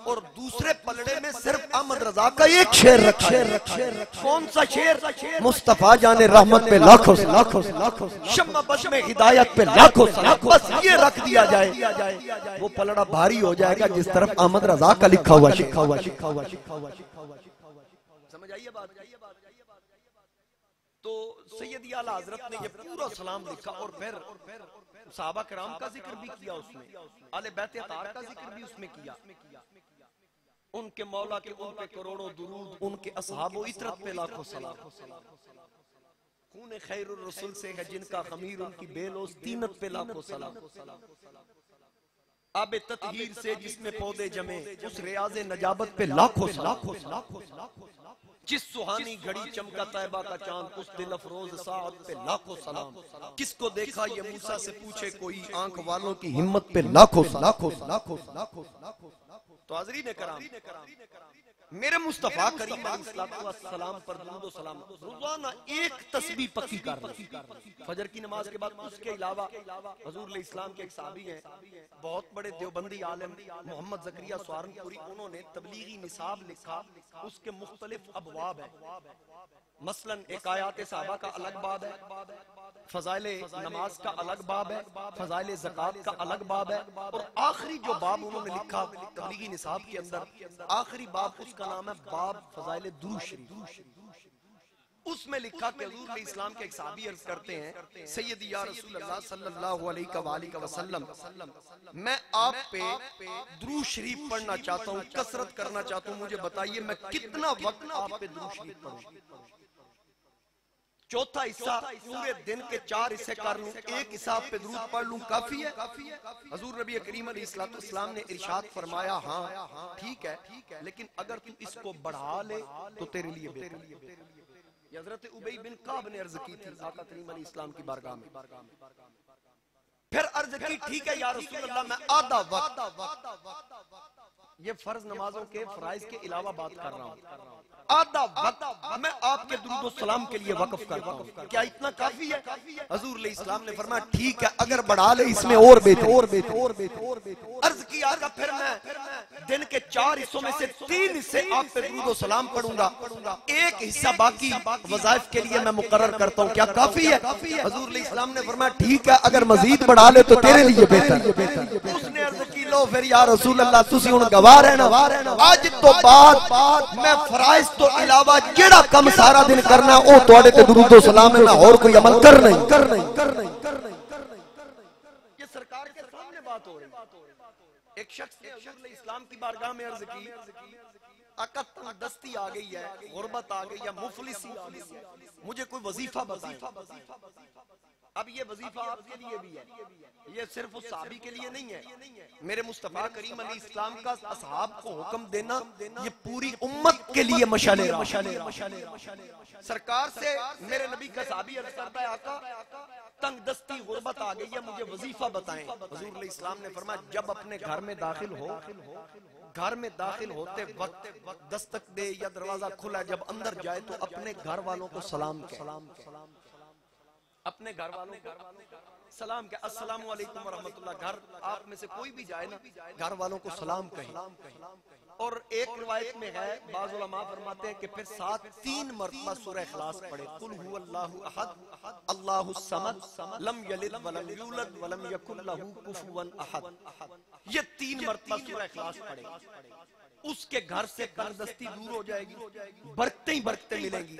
और दूसरे पलड़े में सिर्फ अहमद रजा का एक शेर रखा है। कौन सा शेर? मुस्तफा जाने रहमत पे लाखों शम्मा बश में हिदायत पे लाखों बस ये रख दिया जाए, वो पलड़ा भारी हो जाएगा जिस तरफ अहमद रजा का लिखा हुआ। समझ आइए बात? तो सैयदी आला हजरत ने ये पूरा सलाम लिखा और फिर सहाबा किराम का जिक्र भी किया, उसमें आले बैत अतार का जिक्र भी उसमें किया, उनके मौला के उन पे करोड़ों दुरूद, उनके असहाबो इतरत पे लाखों सलाम। खून खैरुर रसूल से है जिनका खमीर उनकी बेलोस तीनत पे लाखों सलाम। आबे ततहीर से जिसमें पौधे जमे उस रियाज़े नजाबत पे लाखों सलाम। जिस सुहानी घड़ी चमका तैबा का चांद उस दिल अफरोज साद पे लाखों सलाम। किसको देखा ये मूसा से पूछे कोई, आंख वालों की हिम्मत पे लाखों सलाम। तो हाज़रीन कराम, मेरे मुस्तफा करीम अलैहिस्सलाम पर दुरूद व सलाम रोजाना एक तस्बीह पक्की कर लो फजर की नमाज के बाद। उसके अलावा हुजूर इस्लाम के एक साहबी हैं, बहुत बड़े देवबंदी आलिम मोहम्मद ज़करिया सहारनपुरी, उन्होंने तबलीगी निसाब लिखा, उसके मुख्तलिफ अबवाब है। मसलन एक आयात सहाबा का अलग बाब है, फजाइले नमाज का अलग बाब है, फजाइले ज़कात का अलग बाब है, और आखिरी जो बाब उन्होंने लिखा तबलीगी निसाब के अंदर, आखिरी बाब उसका नाम है बाब फजाइले दुरूद शरीफ। उसमें लिखा कि हुजूर इस्लाम के एक सहाबी अर्ज करते हैं, सैयदी या रसूलल्लाह सल्लल्लाहु अलैहि वसल्लम, मैं आप पे दुरूद शरीफ पढ़ना चाहता हूँ, कसरत करना चाहता हूँ, मुझे बताइए मैं कितना वक्त आप पे दुरूद शरीफ पढ़ूं? चौथा हिस्सा पूरे दिन के 4 हिस्से कर लूं, एक हिस्सा आप पे दुरूद पढ़ लूं, काफी है? हुजूर नबी करीम अलैहिस्सलाम ने इरशाद फरमाया हाँ ठीक है, लेकिन अगर तू इसको बढ़ा ले तो तेरे लिए बेहतर। हजरत उबई बिन काब ने अर्ज की थी आका करीम अलैहिस्सलाम की बारगाह में, फिर अर्ज की ठीक है या रसूल अल्लाह मैं आधा वक्त, ये फर्ज नमाजों के फराइज के अलावा बात कर रहा हूँ, आधा वक्त मैं आपके दुरूद सलाम के लिए वक्फ करता हूँ, क्या इतना काफी है? हुजूर इस्लाम ने फरमाया ठीक है, अगर बढ़ा ले इसमें और बेहतर। अर्ज किया फिर मैं दिन के 4 हिस्सों में से 3 हिस्से आप पे दुरूद सलाम पढ़ूंगा, एक हिस्सा बाकी वज़ाइफ के लिए मैं मुकर्रर करता हूँ, क्या काफी है? हुजूर इस्लाम ने फरमाया ठीक है, अगर मजीद बढ़ा ले तो तेरे लिए बेहतर। उसने अर्ज की लो फिर या रसूल अल्लाह तुसी हुण गवाह रहना, आज तो बाद मैं फराइज तो इलावा जेड़ा कम सारा दिन करना ओ तुहाडे ते दुरूद सलाम है, मैं और कोई अमल कर नहीं। ये सरकार के सामने बात हो रही। एक शख्स ने हुजूर इस्लाम की बारगाह में अर्ज की, आका तंगदस्ती आ गई है, गुर्बत आ गई है, मुफलिसी आ गई है, मुझे कोई वजीफा बताएं। अब ये वजीफा आपके लिए भी है, ये सिर्फ उस साहबी के लिए नहीं है। मेरे मुस्तफा करीम अलैहिस्सलाम का असहाब को हुक्म देना ये पूरी उम्मत के लिए मशाले। सरकार से मेरे नबी का साहबी अर्ज करता है, आका तंग दस्ती गुर्बत आ गई है, मुझे वजीफा बताएं। हुजूर इस्लाम ने फरमाया जब अपने घर में दाखिल हो, घर में दाखिल होते वक्त दस्तक दे या दरवाजा खुला, जब अंदर जाए तो अपने घर वालों को सलाम कहे, अपने घर वालों को सलाम कहे, अस्सलामु अलैकुम व रहमतुल्लाह। घर आप में से कोई भी जाए ना, घर वालों को सलाम कहे। और एक रिवायत में है, बाज़ उलमा फरमाते हैं कि फिर साथ 3 मरतबा सूरह इखलास पढ़े, कुल हुवल्लाहु अहद अल्लाहुस समद लम यलिद वलम यूलद वलम यकुल लहू कुफुवन अहद। ये 3 मरतबा सूरह इखलास पढ़े, उसके घर से तंगदस्ती दूर हो जाएगी, बरकतें ही बरकतें मिलेंगी।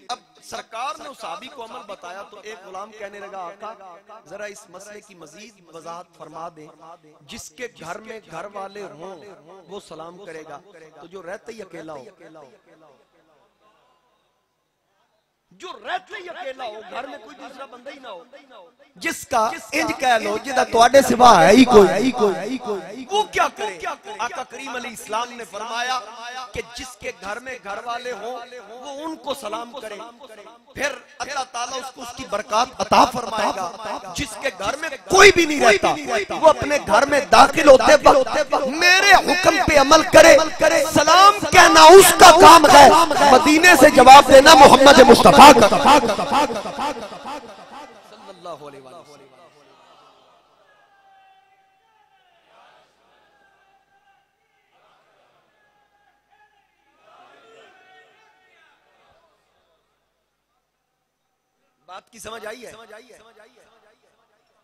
अब सरकार ने उस सहाबी को अमल बताया तो एक गुलाम कहने लगा, आका जरा इस मसले की मजीद वजाहत फरमा दें। जिसके घर में घर वाले हों वो सलाम करेगा, तो जो रहते ही अकेला हो, जो रहते ही अकेला हो, घर में कोई दूसरा बंदा ही ना हो, जिसका इंज कह लो जिदा तुहाडे सिवा है ही कोई, वो क्या करे? आका करीम अलैहि इस्लाम ने फरमाया कि जिसके घर में घर वाले हो वो उनको सलाम करे, फिर अल्लाह ताला उसको उसकी बरकत अता फरमाएगा। जिसके घर में कोई भी नहीं रहता, वो अपने घर में दाखिल होते वक्त मेरे हुक्म पे अमल करे, सलाम कहना उसका काम है, मदीने से जवाब देना मोहम्मद मुस्तफा का। सल्लल्लाहु अलैहि वसल्लम। बात की समझ आई है?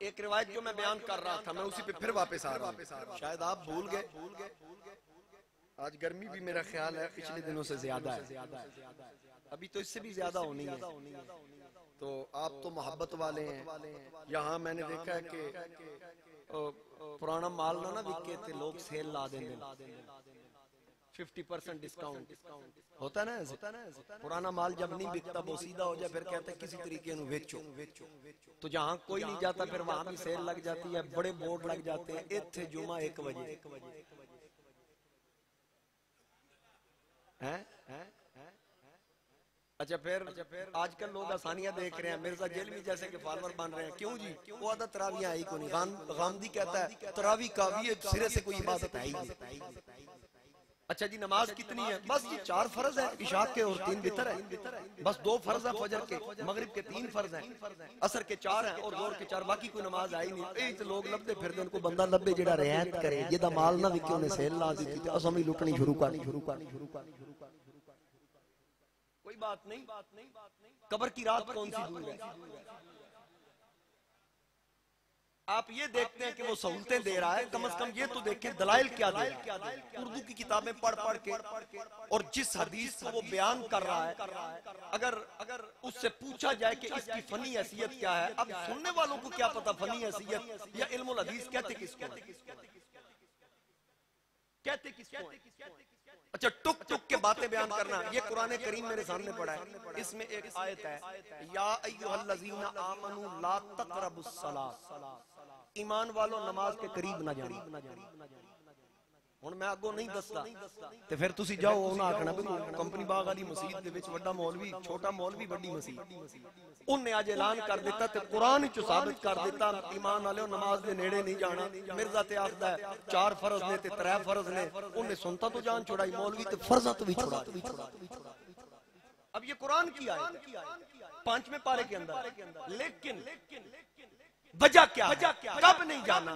एक रिवायत जो मैं बयान कर रहा था, मैं उसी पे फिर वापस आ रहा हूं, शायद आप भूल गए। आज गर्मी भी मेरा ख्याल है पिछले दिनों से ज्यादा है, अभी तो इससे भी ज्यादा होनी है। तो आप तो मोहब्बत वाले हैं। यहाँ मैंने देखा है कि पुराना माल ना बिके थे, लोग सेल ला देंगे, 50% डिस्काउंट होता है ना। पुराना माल जब नहीं बिकता वो सीधा हो जाए, फिर कहते हैं किसी तरीके ਨੂੰ बेचो। तो जहाँ कोई नहीं जाता फिर वहां भी सेल लग जाती है, बड़े बोर्ड लग जाते हैं, इत्थे जुमा 1 बजे है। अच्छा फिर आजकल लोग आसानियां देख रहे हैं, मिर्जा जेलवी जैसे के फॉलोअर बन रहे हैं। क्यों जी? वो आदत तरावियां आई को नहीं। गांधी कहता है तरावी का भी सिरे से कोई इबादत है ही नहीं। अच्छा जी नमाज कितनी है? बस ये 4 फर्ज है इशा के और 3 वितर है, बस 2 फर्ज है फजर के, मगरिब के 3 फर्ज हैं, असर के 4 हैं और जोर के 4, बाकी कोई नमाज आई नहीं। तो लोग लभदे फिरदे, उनको बंदा लभे जेड़ा रियायत करे, जेदा माल ना विके उन्हें सेल ला दी थी, असम ही लुटनी शुरू कर। कोई बात नहीं, कब्र की रात कौन सी दूर है? आप ये देखते हैं कि वो सहूलतें दे रहा है, कम से कम ये तो देखें दलाइल क्या दे रहा है। उर्दू की किताबें पढ़ के और जिस हदीस को वो बयान कर रहा है, अगर उससे पूछा जाए कि इसकी फनी हैसियत क्या है, अब सुनने वालों को क्या पता फनी हैसियत या इल्मुल हदीस कहते किसको, कहते किसको? अच्छा टुक टुक के बातें बयान करना, ये कुरान करीम मेरे सामने पड़ा है। इसमें एक आयत है, या अय्युहल्लज़ीना आमनू ला तक़रबुस सलात, ईमान वालों नमाज के करीब ना जाना। हुण मैं अगों नहीं दसदा ते फिर तुसी जाओ उन्हें आखना भी कंपनी बाग वाली मस्जिद दे विच वड्डा मौलवी, छोटा मौलवी, वड्डी मस्जिद। उन्हें आज ऐलान कर दिता ते कुरान च साबित कर दिता ईमान वाले नमाज दे नेड़े नहीं जाना। मिर्जा ते आखदा है 4 फर्ज ने ते 3 फर्ज ने, उन्हें सुनता तो जान छुड़ाई, मौलवी ते फर्जा तो भी छुड़ा। अब ये कुरान की आयत 5वें पारे के अंदर, लेकिन वजह क्या, कब नहीं जाना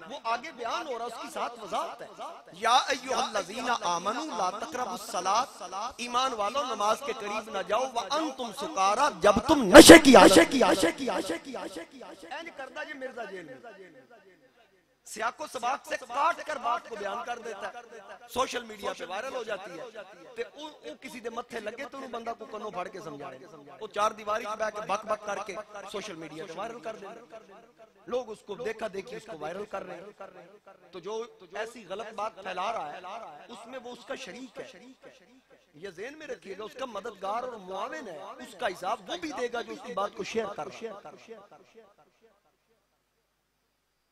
वो आगे बयान हो रहा, उसकी साथ वजाहत है। या अय्युहल्लज़ीना आमनू ला तक़रबुस सलात, ईमान वालों नमाज के करीब ना जाओ, व अंतुम सुकारा, जब तुम नशे की आशा की करदा जे मिर्जा जेल में सियाको सबाक से काट कर बात को बयान कर देता है, सोशल मीडिया पे वायरल हो जाती है। ते वो किसी दे मत्थे लगे तो बंदा को कन्नों फाड़ के समझाए, वो 4 दीवारी पे बैठ के बक बक करके सोशल मीडिया पे वायरल कर दे, लोग उसको देखा देखी उसको वायरल कर रहे हैं। तो जो ऐसी गलत बात फैला रहा है उसमें वो उसका शरीक है, ये ज़हन में रखिएगा, उसका मददगार और मुआविन है, उसका हिसाब वो भी देगा जो उसकी बात को शेयर कर।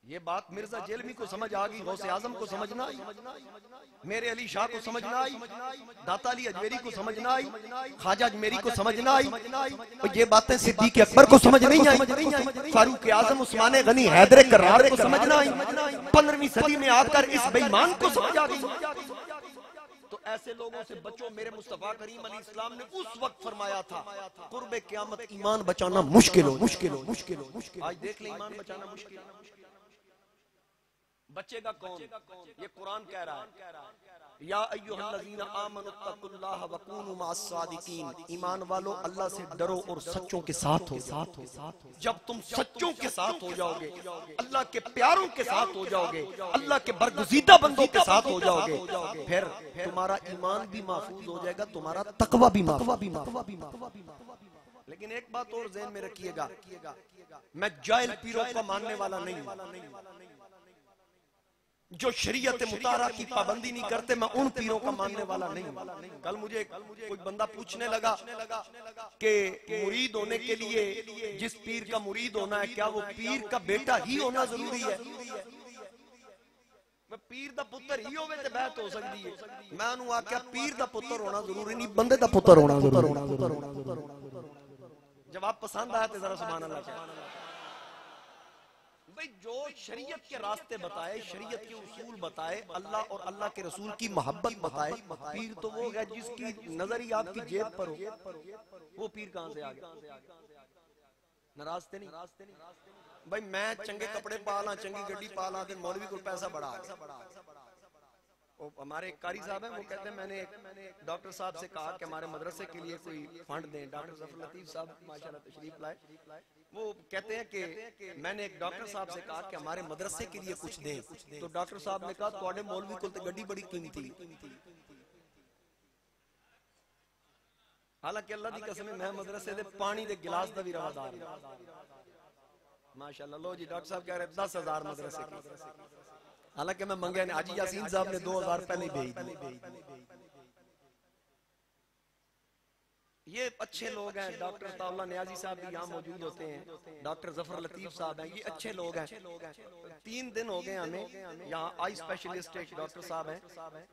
ये बात मिर्जा जेलमी को समझ आ गई, गौसे आजम को समझना आई, मेरे अली शाह को समझना आई, दाता अली अजमेरी को समझना आई, ख्वाजा अजमेरी को समझना आई, और ये बातें सिद्दीक अकबर को समझ नहीं आई, फारूक आजम, उस्मान गनी, हैदर कर्रार को समझना आई, 15वीं सदी में आकर इस बेईमान को समझ आ गई। तो ऐसे लोगों से बचो। मेरे मुस्तफा करीम अलैहि सलाम ने उस वक्त फरमाया था, कुर्बे क़यामत ईमान बचाना मुश्किल हो, मुश्किल हो, मुश्किल हो, मुश्किल। आज देख ले ईमान बचाना मुश्किल। बचेगा कौन? ये कुरान कह रहा है, या अय्युहल्लज़ीना आमनुत्तकुल्लाह वकूनू मअस-सादिकीन, ईमान वालो अल्लाह से डरो और सच्चों के साथ हो। जब तुम सच्चों के साथ हो जाओगे, अल्लाह के प्यारों के साथ हो जाओगे, अल्लाह के बरगुज़ीदा बंदों के साथ हो जाओगे, फिर तुम्हारा ईमान भी महफूज हो जाएगा, तुम्हारा तकवा भी महफूज। लेकिन एक बात और ज़हन में रखिएगा, मैं जाहिल पीरों का मानने वाला नहीं, जो शरीयत मुतारा की पाबंदी नहीं करते, मैं उन पीरों का मानने वाला नहीं। कल मुझे कोई बंदा पूछने लगा कि मुरीद होने के लिए जिस पीर का मुरीद होना है, क्या वो पीर का बेटा ही होना जरूरी है? पीर दा पुत्र ही होवे ते बात हो सकती है। मैं उन्होंने आख्या पीर दा पुत्र होना जरूरी नहीं, बंदे दा पुत्र होना जरूरी। जवाब पसंद आया तो जरा सुभान अल्लाह। भाई जो शरीयत के रास्ते बताए, शरीयत के उसूल बताए, अल्लाह और अल्लाह के रसूल की मोहब्बत बताए, पीर तो वो है जिसकी नजर ही आपकी जेब पर हो। वो पीर कहां से आ गया? नाराज थे नहीं भाई, मैं चंगे कपड़े पाला, चंगी गड्डी पाला, तो मौलवी को पैसा बढ़ा। हमारे एक कारी साहब हैं, वो कहते हैं मैंने डॉक्टर साहब से कहा कि हमारे मदरसे के लिए कोई फंड दें। डॉक्टर जफर लतीफ साहब माशाल्लाह तशरीफ लाए। वो कहते हैं कि मैंने एक डॉक्टर साहब से कहा कि हमारे मदरसे के लिए कुछ दें, तो डॉक्टर साहब ने कहा थोड़े मौलवी को तो गड्डी बड़ी कीमती। हालांकि अल्लाह की कसम मैं मदरसे दे पानी दे गिलास दा भी रवादार माशाल्लाह। लो जी डॉक्टर साहब कह रहे 10,000 मदरसे की, हालांकि मैं मंगे ने हाजी यासीन साहब ने 2000 पहले भेज दिए। ये अच्छे लोग हैं, डॉक्टर ताउल्ला नियाजी साहब भी यहाँ मौजूद होते हैं, डॉक्टर जफर लतीफ साहब हैं, ये अच्छे लोग हैं। 3 दिन हो गए हमें यहाँ, आई स्पेशलिस्ट एक डॉक्टर साहब हैं,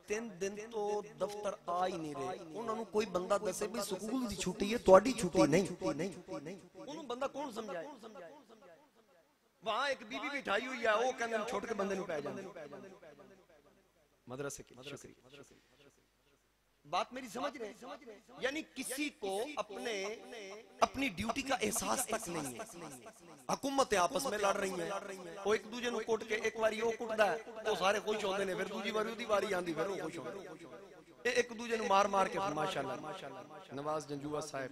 3 दिन तो दफ्तर आ ही नहीं रहे। उन्होंने कोई बंदा दसे भी स्कूल की छुट्टी है, थोड़ी छुट्टी नहीं, उन्होंने बंदा कौन समझाए? वहां एक बीबी बिठाई हुई है, वो कहते छोटे के बंदे पै जाते मदरसे की। शुक्रिया, बात मेरी समझ रहे? यानी किसी को अपनी ड्यूटी का एहसास तक नहीं है। हुकूमतें आपस में लड़ रही हैं, वो एक दूजे को कुट के, एक बार वो कुटदा है वो सारे खुश होते हैं, फिर दूसरी बार उसकी बारी आती फिर वो खुश होते, एक दूजे को मार मार के। माशाल्लाह नवाज जंजुआ साहब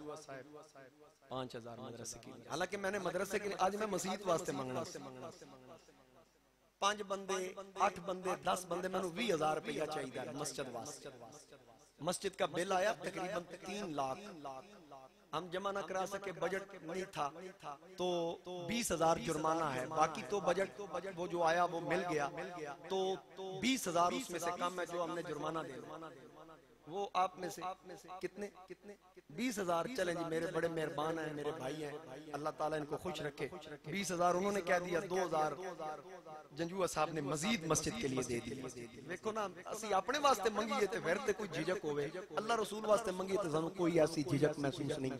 5000 मदरसे के लिए, हालांकि मैंने मदरसे के लिए आज मैं मस्जिद वास्ते मंगना, 5 बंदे 8 बंदे 10 बंदे मैंने 20,000 रुपया चाहिए मस्जिद वास्ते। मस्जिद का बिल आया तकरीबन 3 लाख, हम जमा ना करा सके, बजट नहीं था, तो 20,000 जुर्माना है। बाकी तो बजट वो जो आया वो मिल गया, तो 20,000 उसमें से कम है जो हमने जुर्माना दिया। वो आप में से कितने 20,000 चलें जी, मेरे बड़े मेहरबान हैं, मेरे भाई हैं, अल्लाह ताला इनको खुश रखे। 20,000 उन्होंने कह दिया, 2,000 जंजुआ साहब ने मजीद मस्जिद के लिए दे दिया। देखो ना, असि अपने वास्ते मंगीए तो फिर तो कोई झिझक होवे, अल्लाह रसूल वास्ते मंगीए तो सानू कोई ऐसी झिझक महसूस नहीं।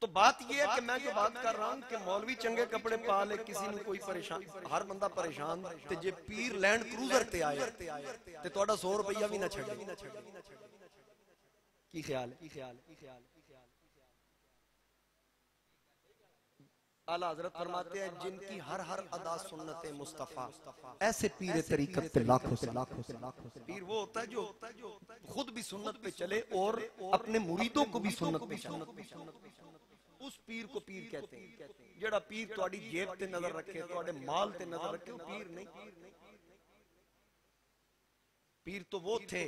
तो बात यह है कि मैं जो बात कर रहा हूं कि मौलवी चंगे कपड़े पा ले, किसी ने कोई परेशान, हर बंदा परेशान, ते जे पीर लैंड क्रूजर ते आए ते तोड़ा 100 रुपया भी ना छड़े। की ख्याल है? आला हजरत फरमाते हैं जिनकी हर अदा सुन्नत मुस्तफा, ऐसे पीर तरीकत पे लाखों से पीर वो होता है जो खुद भी सुन्नत पे चले और अपने मुरीदों को भी सुन्नत पे चले। उस पीर को पीर कहते हैं। जेड़ा पीर तुहाडी जेब ते नजर रखे, तुहाडे माल ते नजर रखे, वो पीर नहीं। पीर तो वो थे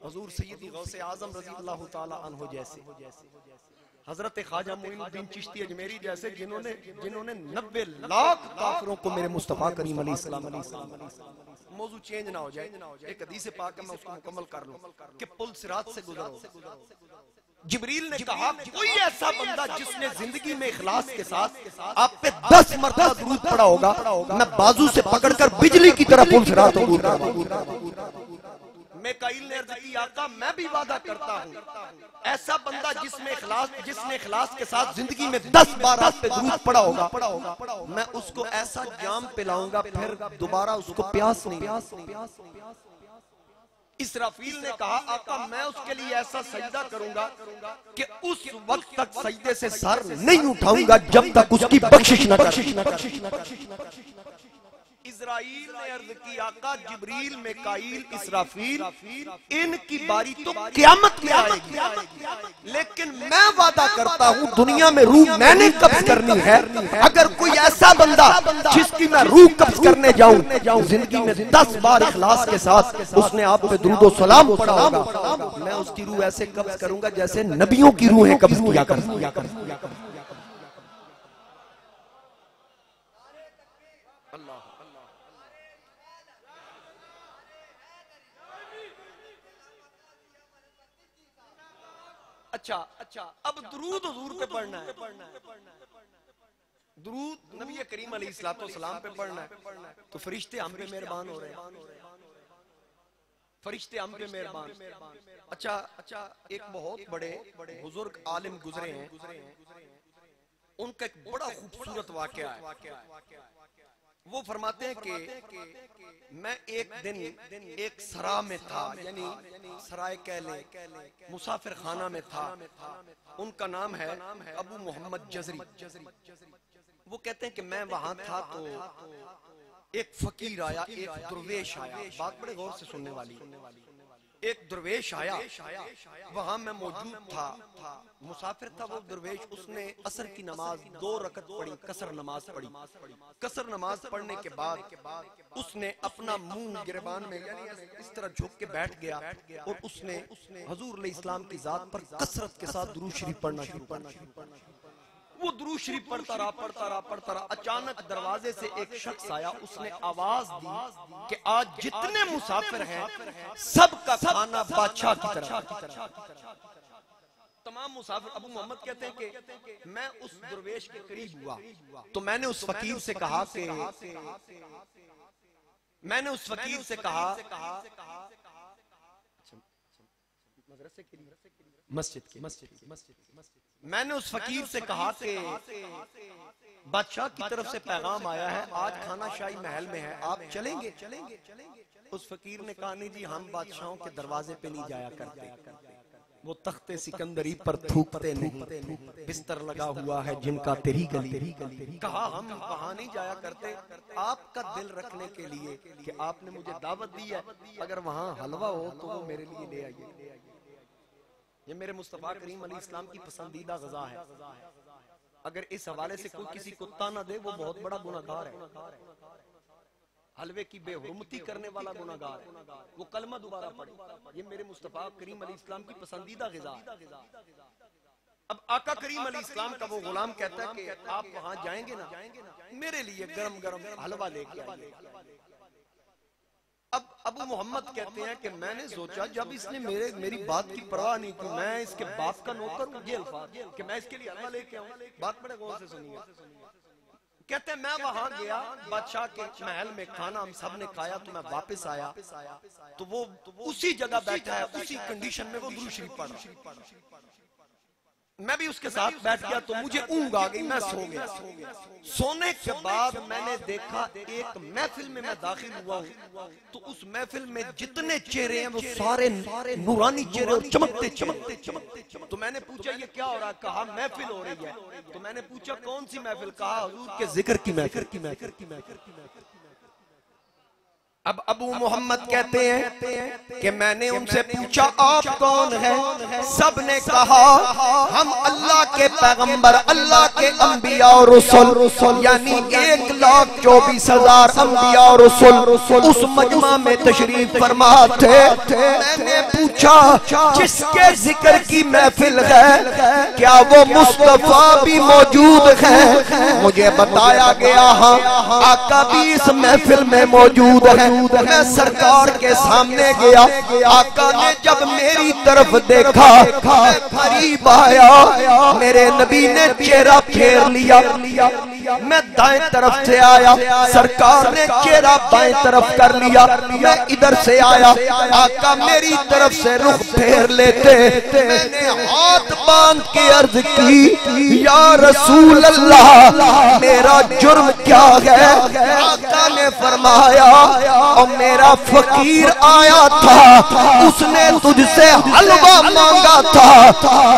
हुजूर सैयदी गौसे आजम रज़ी अल्लाह ताला अन्हु जैसे, हजरत ख्वाजा मोइनुद्दीन चिश्ती अजमेरी जैसे, जिन्होंने 90 लाख काफिरों को मेरे मुस्तफा करीम अलैहिस्सलाम। मौजू चेंज ना हो जाए, एक हदीस पाक है मैं उसको मुकम्मल कर लूं कि पुल सिरात से गुजरो, जिब्रील ने कहा कोई ऐसा बंदा जिसने जिंदगी में इखलास के साथ आप पे 10 मरतबा दुरूद पड़ा होगा, मैं बाजू से पकड़कर बिजली की तरह पुल सिरात अबूर करवाऊंगा। मीकाईल ने अर्ज की आका मैं भी वादा करता हूँ ऐसा बंदा जिसने इखलास के साथ जिंदगी में 10 बार आप पे दुरूद पड़ा होगा, मैं उसको ऐसा जाम पिलाऊंगा फिर दोबारा उसको प्यास नहीं। इसराफील ने कहा आका मैं उसके लिए ऐसा सजदा करूंगा कि उस वक्त तक सजदे से सर नहीं उठाऊंगा जब तक उसकी बख्शिश न कर। इस्राईल ने अर्ज की आका जिब्रील मीकाईल इसराफील इनकी बारी तो क़यामत में आएगी, लेकिन मैं वादा करता हूँ दुनिया में रूह मैंने कब्ज करनी है। अगर कोई ऐसा बंदा जिसकी मैं रूह कब्ज करने जाऊं जिंदगी में 10 बार इखलास के साथ उसने आप पे दुरूद और सलाम पढ़ा होगा, मैं उसकी रूह ऐसे कब्ज करूंगा जैसे नबियों की रूहें कब्ज किया कर। अच्छा अब दुरूद हुजूर पे पढ़ना है, दुरूद नबी करीम अलैहिस्सलाम पे पढ़ना है तो फरिश्ते हम पे मेहरबान हो रहे हैं, फरिश्ते हम पे मेहरबान। अच्छा एक बहुत बड़े बुजुर्ग आलिम गुजरे हैं, उनका एक बड़ा खूबसूरत वाकया है। वो फरमाते हैं कि मैं एक दिन एक सरा में था, यानी सराय कह लें मुसाफिर खाना में था। उनका नाम है अबू मोहम्मद जजरी। वो कहते हैं कि मैं वहां था तो एक फकीर आया, एक दुर्वेश आया। बात बड़े गौर से सुनने वाली। एक दुर्वेश आया, वहां मैं मौजूद था, मुसाफिर था वो दुर्वेश। उसने असर की नमाज 2 रकत पढ़ी, कसर नमाज पढ़ी। कसर नमाज पढ़ने के बाद उसने अपना मुंह गिरबान में यानी इस तरह झुक के बैठ गया और उसने हुजूर अलैहिस्सलाम की जात पर कसरत के साथ दुरूद शरीफ पढ़ना शुरू कर। वो दुरूद शरीफ पढ़ता रहा। अचानक दरवाजे से एक शख्स आया, उसने आवाज दी कि आज जितने मुसाफिर हैं सबका खाना बादशाह की तरह। तमाम मुसाफिर। अबू मोहम्मद कहते हैं कि मैं उस दुर्वेश के करीब हुआ तो मैंने उस फकीर से कहा मैंने उस फकीर से कहा कि बादशाह की तरफ से पैगाम आया है, आज खाना शाही महल में है, आप चलेंगे? उस फकीर ने कहा नहीं जी, हम बादशाहों के दरवाजे पे नहीं जाया करते, वो तख्ते सिकंदरी पर थूकते नहीं, बिस्तर लगा हुआ है जिनका तेरी गली। कहा हम वहां नहीं जाया करते, आपका दिल रखने के लिए कि आपने मुझे दावत दी है, अगर वहां हलवा हो तो वो मेरे लिए ले आइए। ये मेरे मुस्तफा करीम अलैहिस्सलाम की पसंदीदा ग़िज़ा है। अगर इस हवाले से कोई किसी को ताना दे वो बहुत बड़ा गुनाहगार है, हलवे की बेहुरमती करने वाला गुनाहगार है, वो कलमा दोबारा पढ़े। ये मेरे मुस्तफा करीम अलैहिस्सलाम की पसंदीदा ग़िज़ा है। अब आका करीम अलैहिस्सलाम का वो गुलाम कहता है कि आप वहां जाएंगे ना, मेरे लिए गरम गरम हलवा लेके आइए। अब अबू मोहम्मद कहते हैं कि मैंने सोचा जब इसने मेरी बात की परवाह नहीं की, मैं इसके बाप का नौकर हूं, ये अल्फाज कि मैं इसके लिए हलवा लेके आऊं। बात बड़े गौर से सुनिए। कहते हैं मैं वहां गया, बादशाह के महल में खाना हम सब ने खाया, तो मैं वापस आया तो वो उसी जगह बैठा है, उसी कंडीशन में वो दुरूद शरीफ पढ़ रहा। मैं भी उसके साथ बैठ गया तो मुझे ऊंघ आ गई, मैं सो गया। सोने के बाद मैंने देखा एक महफिल में मैं दाखिल हुआ हूँ तो उस महफिल में जितने चेहरे हैं वो सारे नूरानी चेहरे और चमकते। तो मैंने पूछा ये क्या हो रहा है? कहा महफिल हो रही है। तो मैंने पूछा कौन सी महफिल? कहा हुजूर के जिक्र की महफिल। अब अबू मोहम्मद कहते हैं कि मैंने उनसे पूछा आप कौन हैं? सब ने कहा हम अल्लाह के पैगंबर, अल्लाह के अंबिया और रसूल, यानी 1 लाख 24,000 अंबिया और रसूल उस मजमा में तशरीफ फरमा थे। मैंने पूछा जिसके जिक्र की महफिल है क्या वो मुस्तफा भी मौजूद है? मुझे बताया गया हाँ आका भी इस महफिल में मौजूद है। मैं सरकार के सामने गया, आका ने जब मेरी तरफ देखा मैं करीब आया, मेरे नबी ने चेहरा फेर लिया। मैं दाएं तरफ से आया, सरकार ने चेहरा बाएं तरफ कर लिया। मैं इधर से आया, आका मेरी तरफ से रुख फेर लेते। मैंने हाथ बांध के अर्ज की या रसूल अल्लाह मेरा जुर्म क्या है? आका ने फरमाया और मेरा फकीर आया था, उसने तुझसे हलवा मांगा था,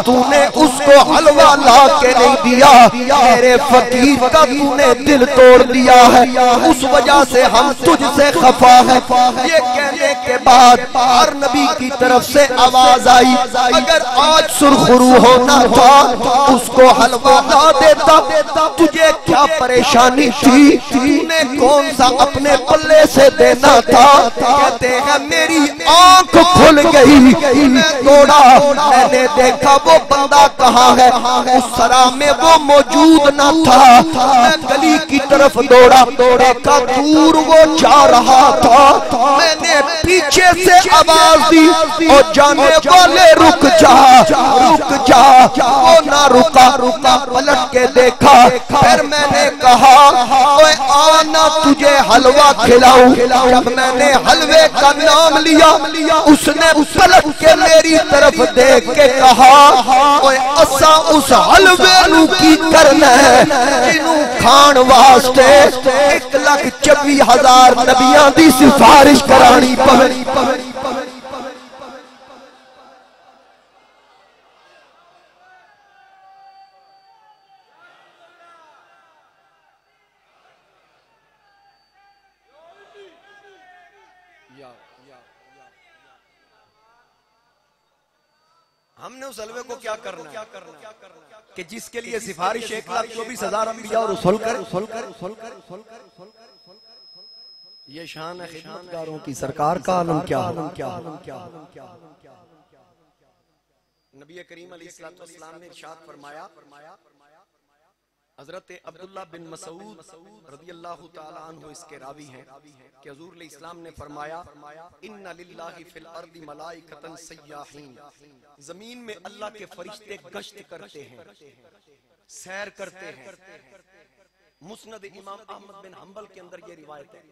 तूने उसको हलवा ला के नहीं दिया, मेरे फकीर का तूने दिल तोड़ दिया है, उस वजह से हम तुझसे खफा है। ये कहने के बाद हर नबी की तरफ से आवाज आई, अगर आज सुरखरू होना था उसको हलवा ला देता, तुझे क्या परेशानी थी? तूने कौन सा अपने पल्ले से देना था? कहते हैं मेरी आंख खुल गई, मैं दौड़ा, मैंने देखा वो बंदा कहाँ है, उस सराय में वो मौजूद न था। मैं गली की तरफ दौड़ा, देखा दूर वो जा रहा था। मैंने पीछे से आवाज दी और जाने वाले रुक जा, रुक जा। वो ना रुका, पलट के देखा, फिर मैंने कहा ओए आना तुझे हलवा खिलाऊं। जब मैंने हलवे का नाम लिया, उसने पलट के मेरी तरफ देख के कहा ओए असा उस हलवे नू की करना है जिन्हू खान वास्ते 1,24,000 नबियां दी सिफारिश करानी पवनी। हमने उस हलवे को क्या करना है कि जिसके लिए सिफारिश 1,24,000 अंबिया और रसूल कर। ये शान है खिदमतगारों की, सरकार का आलम क्या नबी करीम अलैहिस्सलाम ने इरशाद फरमाया, हजरत अब्दुल्लाह बिन मसूद रदियल्लाहु ताला अन्हु इसके रावी हैं कि हुजूर अलैहिस्सलाम ने फरमाया इन्ना लिल्लाहि फिल अर्दि मलाइकतन सय्याहीन, जमीन में अल्लाह के फरिश्ते गश्त करते हैं, सैर करते हैं। मुस्नद इमाम अहमद बिन हंबल के अंदर ये रिवायत है,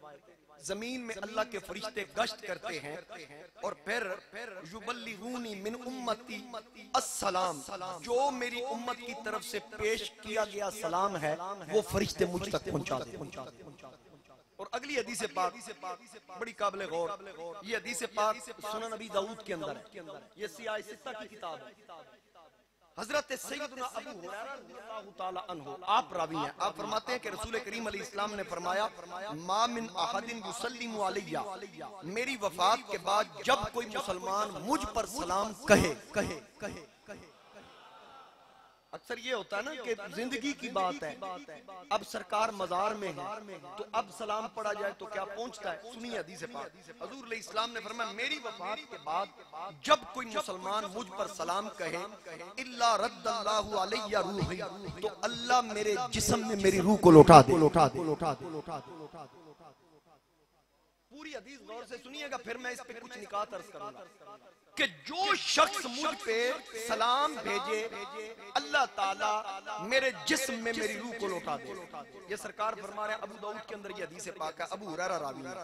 जमीन में अल्लाह के फरिश्ते गश्त करते हैं और फिर युबल्लिगूनी मिन उम्मती अस्सलाम, जो मेरी उम्मत की तरफ से पेश किया गया सलाम है वो फरिश्ते मुझ तक पहुंचाते हैं। और अगली हदीस पाक बड़ी काबिल गौर, ये हदीस पाक सुनन नबी दाऊद के अंदर है, ये सियाह सित्ता की किताब है। हजरत सैयदना अबू हुरैरा रज़ियल्लाहु ताला अन्हु आप रावी हैं, आप फरमाते हैं कि रसूल करीम अलैहिस्सलाम ने फरमाया मा मिन अहदिन युसल्लिमु अलैया, मेरी वफात के बाद जब कोई मुसलमान मुझ पर सलाम कहे। अक्सर ये होता है ना कि जिंदगी की बात है, अब सरकार मजार में है तो अब सलाम पढ़ा जाए तो क्या पहुंचता है। सुनिए हदीस पाक, हुजूर अलैहिस्सलाम ने फरमाया मेरी वफात के बाद जब कोई मुसलमान मुझ पर सलाम कहे इल्ला रद्दल्लाहु अलैया रूही, तो अल्लाह मेरे जिस्म में मेरी रूह को लौटा दे। पूरी हदीस गौर से सुनिएगा, फिर मैं इस पे कुछ निकात अर्ज करूंगा कि जो शख्स मुझ पे सलाम भेजे अल्लाह ताला मेरे जिस्म में मेरी रूह को लौटा दे। ये सरकार फरमा रहे हैं, अबू दाऊद के अंदर ये हदीस पाक है, अबू हुरैरा रावी है।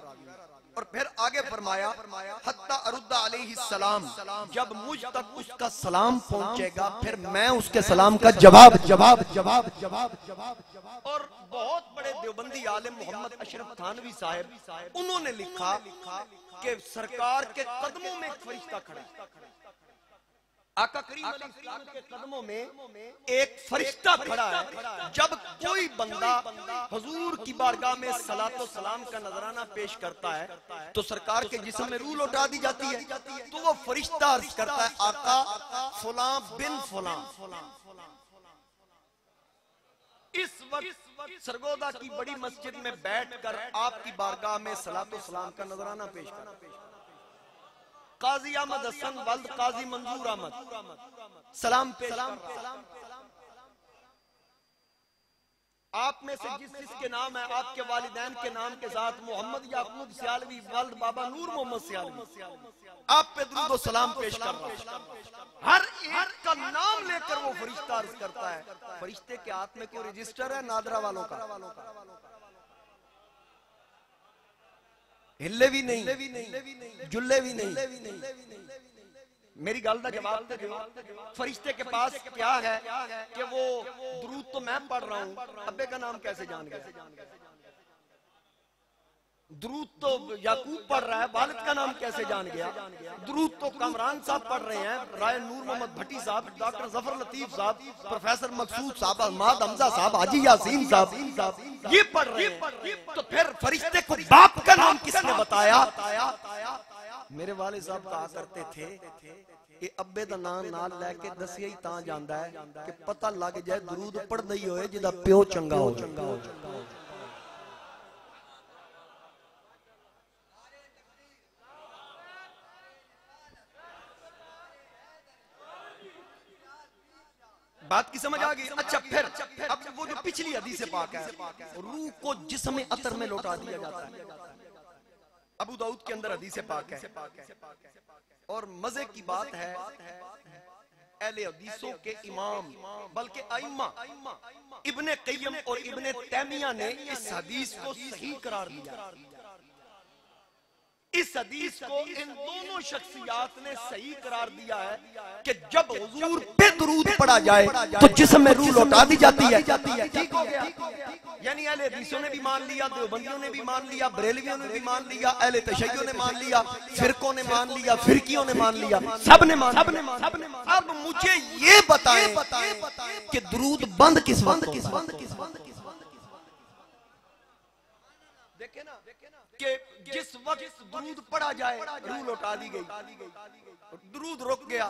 और फिर आगे फरमाया हत्ता अरुद्दा अलैहि सलाम, जब मुझ तक उसका सलाम पहुंचेगा फिर मैं उसके सलाम का जवाब। और बहुत बड़े देवबंदी आलिम मोहम्मद अशरफ थानवी साहब, उन्होंने लिखा कि सरकार के कदमों में एक फरिश्ता खड़ा, आका करीम अलैहिस्सलाम के कदमों में एक फरिश्ता खड़ा है। जब कोई बंदा हुजूर की बारगाह में सलातो सलाम का नजराना पेश करता है तो सरकार के जिस्म में रूह लौटा दी जाती है। तो वो फरिश्ता अर्ज करता है आका फलां बिन फलां, इस वक्त सरगोदा की बड़ी मस्जिद में बैठकर आपकी बारगाह में सलातो सलाम का नजराना पेश कर काजी अहमद हसन वल्द काजी मंजूर अहमद सलाम पेश आप में से जिसके नाम है आपके वालिदैन के नाम के साथ मोहम्मद याकूब सियालवी वल्द बाबा नूर मोहम्मद सियालवी आप पे दुरूद और सलाम पेश कर रहा है। हर एक का नाम लेकर वो फरिश्ता अर्ज करता है। फरिश्ते के हाथ में कोई रजिस्टर है नादरा वालों का, हिले भी नहीं, जुल्ले भी नहीं। मेरी गल का जवाब दे दो, फरिश्ते के पास क्या है कि वो दुरूद तो मैं पढ़ रहा हूं, अब्बे का नाम कैसे जान गया? दुरूद तो याकूब पढ़ रहा है, वालिद का नाम कैसे जान गया? दुरूद तो कामरान साहब पढ़ रहे हैं, राय नूर मोहम्मद भट्टी साहब, डॉक्टर जफर लतीफ साहब, प्रोफेसर मकसूद साहब, अहमद हमजा साहब, हाजी यासीन साहब, ये पढ़ रहे हैं। तो फिर फरिश्ते को बाप का नाम किसने बताया? मेरे वाले साहब कहा करते थे कि अब्बे दा नाम नाल लैके दसिया ही तां जांदा है कि पता लग जाए दुरूद पढ़दा ही होए जिदा प्यो चंगा हो। बात की समझ आ गई? अच्छा फिर अब वो जो पिछली हदीस पाक है, रूह को जिस्म अतर में लौटा दिया जाता है। अबू दाऊद के अंदर हदीस पाक है और मजे की बात है अहले हदीसों के इमाम बल्कि आइम्मा इब्ने क़य्यम और इब्ने तैमिया ने इस हदीस को सही करार दिया। इस हदीस को इन दोनों शख्सियात ने सही करार दिया है कि जब हुजूर पे दुरूद पढ़ा जाए तो जिस्म में रूह लौटा दी जाती है। ठीक हो गया? यानी अहले हदीसों ने भी मान लिया, देवबंदियों ने भी मान लिया, बरेलवियों ने भी मान लिया, अहले तशय्युओं ने मान लिया, फिरकों ने मान लिया, फिरकियों ने मान लिया, सब ने मान लिया। अब मुझे ये बताएं कि दुरूद बंद किस वक्त? देखे ना कि जिस वक्त दुरूद पढ़ा जाए रूह लौटा दी गई, दुरूद रुक गया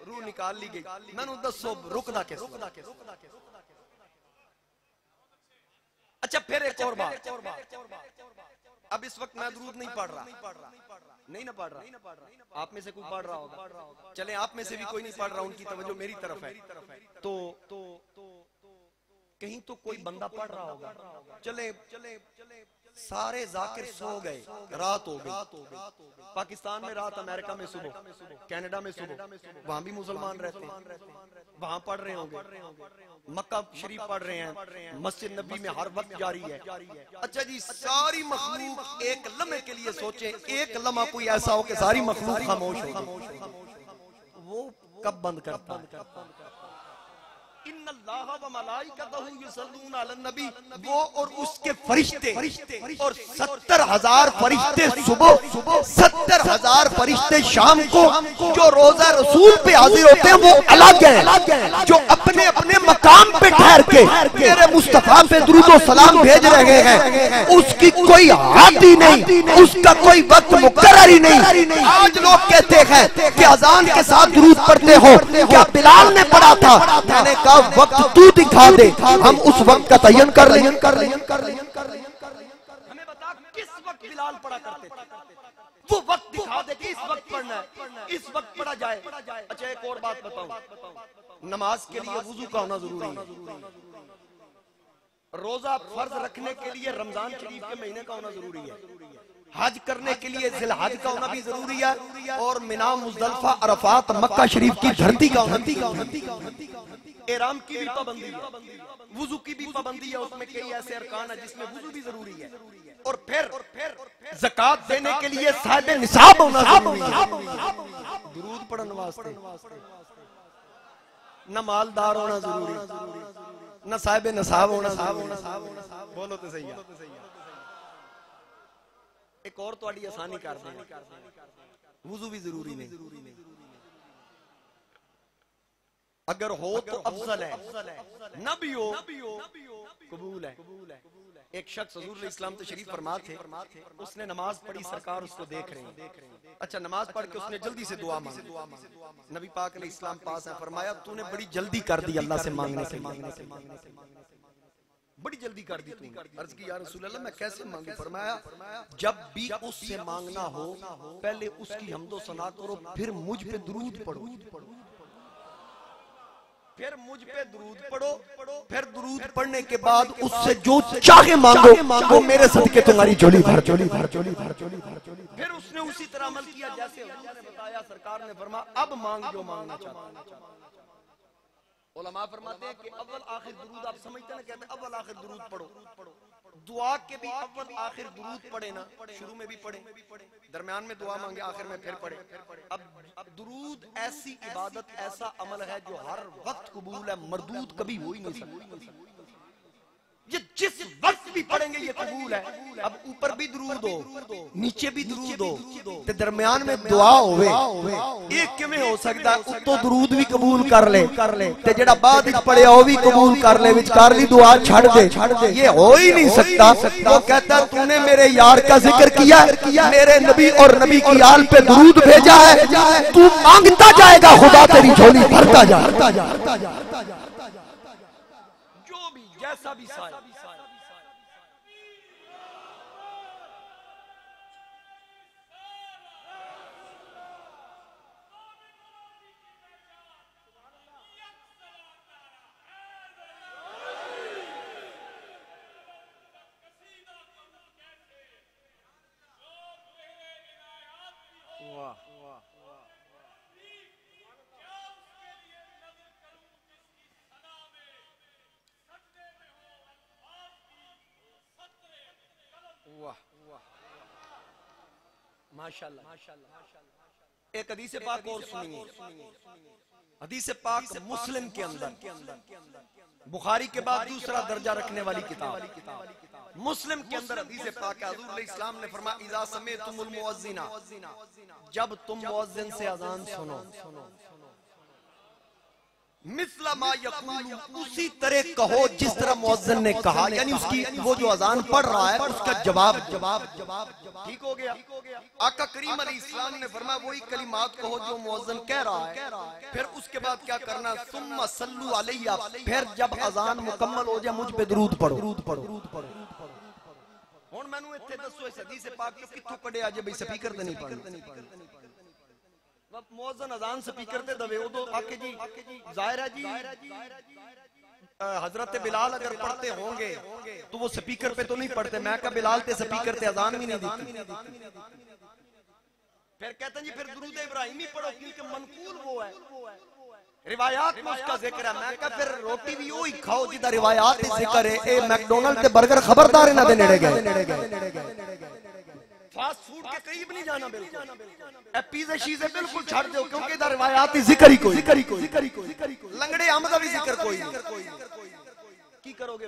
रूह निकाल ली गई। मैंने दसो रुकदा कैसे? अच्छा फिर एक और बात, अब इस वक्त मैं दुरूद नहीं पढ़ रहा, नहीं ना पढ़ रहा, आप में से कोई पढ़ रहा होगा, चले आप में से भी कोई नहीं पढ़ रहा, उनकी तवज्जो मेरी तरफ है, तो कहीं तो कोई बंदा पढ़ रहा होगा। चले सारे जाकिर सो गए, रात हो गई, पाकिस्तान में रात, अमेरिका में सुबह, कनाडा में सुबह, वहां भी मुसलमान रहते हैं, वहां पढ़ रहे होंगे, मक्का शरीफ पढ़ रहे हैं, मस्जिद नबी में हर वक्त जारी है। अच्छा जी, सारी मखलूक एक लम्हे के लिए सोचे, एक लम्हा कोई ऐसा हो कि सारी मखलूक खामोश हो, वो कब बंद करता है? इन्नल्लाह व मलाइकतहु युसल्लूना अलन नबी, वो और उसके फरिश्ते और 70,000 फरिश्ते सुबह, 70,000 फरिश्ते शाम को जो रोजा रसूल पे हाजिर होते हैं वो अलग है, जो अपने अपने मकाम पे ठहर के मेरे मुस्तफा पे दुरूद और सलाम भेज रहे हैं, उसकी कोई हद ही नहीं, उसका कोई वक्त मुकर्रर ही नहीं। आज लोग कहते हैं कि अजान के साथ दुरूद पढ़ते हो, क्या बिलाल ने पढ़ा था? मैंने कहा वक्त तू दिखा दे, हम उस वक्त का तयन कर लें। हमें बता किस वक्त बिलाल पढ़ा करते थे, वो वक्त दिखा दे कि इस वक्त पढ़ना है, इस वक्त पढ़ा जाए। अच्छा एक और बात बताऊं, नमाज के लिए वुजू का होना जरूरी है, रोजा फर्ज रखने के लिए रमजान शरीफ के महीने का होना जरूरी है, हज करने के लिए जिलहज का होना भी जरूरी है, और मिना मुज़दलिफा अरफात मक्का शरीफ की धरती का होना, एहराम की भी पाबंदी है, वुजू की भी पाबंदी है, उसमें कई ऐसे अरकान है जिसमें वुजू भी जरूरी है, और फिर ज़कात देने के लिए साहिब निसाब होना जरूरी है, दुरूद पढ़ने वास्ते न मालदार होना जरूरी, न साहिब निसाब होना, बोलो तो सही है। एक और तो आसानी कर दें, वुजू भी जरूरी नहीं, अगर हो तो अफजल है, न भी हो कबूल है। एक शख्स हुजूर इस्लाम तशरीफ फरमा थे, उसने नमाज पढ़ी, सरकार उसको देख रहे हैं। अच्छा नमाज पढ़ के उसने जल्दी से दुआ मांगी, नबी पाक अलैहि इस्लाम पास है, फरमाया तूने बड़ी जल्दी कर दी अल्लाह से मांगने से। बड़ी जल्दी कर दी तूने। अर्ज की या रसूल अल्लाह मैं कैसे मांगू? फरमाया जब भी उससे मांगना हो पहले उसकी हम्दो सना करो, फिर मुझ पे दुरूद पढ़ो, फिर मुझ पे दुरूद पढ़ो, फिर दुरूद पढ़ने के बाद उससे जो चाहे मांगो वो मेरे सदके तुम्हारी झोली भर, झोली भर, झोली भर, झोली भर, झोली भर। फिर उसने उसी तरह अमल किया जैसे हुजूर ने बताया। सरकार ने फरमाया अब मांग जो मांगना चाहता है। उलमा फरमाते हैं कि अव्वल आखिर दुरूद, आप समझते हैं ना, कहते हैं अव्वल आखिर दुरूद पढ़ो। दुआ के भी अव्वल आखिर दुरूद पढ़े ना, शुरू में भी पढ़े, दरमियान में दुआ मांगे, आखिर में फिर पढ़े। अब दुरूद ऐसी इबादत, ऐसा अमल है जो हर वक्त कबूल है, मरदूद कभी हो ही नहीं सकता। ये जिस वक्त भी पढ़ेंगे ये कबूल है। अब ऊपर भी दुरूद हो, नीचे भी दुरूद हो, ते दरमियान में दुआ होवे, एक किवें हो सकदा? उत्तो दुरूद भी कबूल कर ले ते जेड़ा बाद विच पढ़िया ओ भी कबूल कर ले, विचकारली दुआ छड़ दे, ये हो ही नहीं सकता। वो कहता तूने मेरे यार का जिक्र किया, मेरे नबी और नबी की आल पे दुरूद भेजा है, तू मांगता जाएगा, खुदा तेरी झोली भरता जा। जो भी जैसा भी साया माशाल्लाह। एक हदीस पाक और सुनिए। हदीस पाक मुस्लिम के अंदर, बुखारी के बाद दूसरा दर्जा रखने वाली किताब मुस्लिम के अंदर हदीस पाक है। हुजूर इस्लाम ने फरमाया इज़ा समीअतुमुल मुअज्जिना, जब तुम मुअज्जिन से अजान सुनो, मिस्ला मा यक़ूलु, उसी तरह कहो जिस तरह मुअज्जिन ने कहा, यानी उसकी वो जो अजान पढ़ रहा है उसका जवाब ठीक हो गया। आका करीम अलैहिस्सलाम ने फरमाया वही कलिमात कहो जो मुअज्जिन कह रहा है। फिर उसके बाद क्या करना? सुम्मा सल्लु अलैया, फिर जब अजान मुकम्मल हो जाए मुझ पे दुरूद पढ़ो। हुण मैनू इत्थे दसो इस हदीस पाक चों कित्थों कढिया जे बई स्पीकर ते नहीं पढ़नी? मुअज्जिन अजान स्पीकर ते दवे उदो आके जी जाहिर है जी हजरत बिलाल अगर पढ़ते होंगे तो वो स्पीकर पे तो नहीं पढ़ते। मैं कहा बिलाल ते स्पीकर ते अजान भी नहीं दी। फिर कहते हैं जी फिर दुरूद इब्राहिमी पढ़ो क्योंकि मनकूल वो है, रिवायात में उसका जिक्र है। मैं कहा फिर रोटी भी वही खाओ जिदा रिवायात में जिक्र है। ए मैकडॉनल्ड ते बर्गर खबरदार इन्हां दे नेड़े गए, फास्ट फूड के करीब नहीं जाना, बिल्कुल पिज़्ज़ा शीज़े बिल्कुल छाड़ दो क्योंकि इधर रिवायात जिक्र ही कोई लंगड़े आम का भी जिक्र कोई की करोगे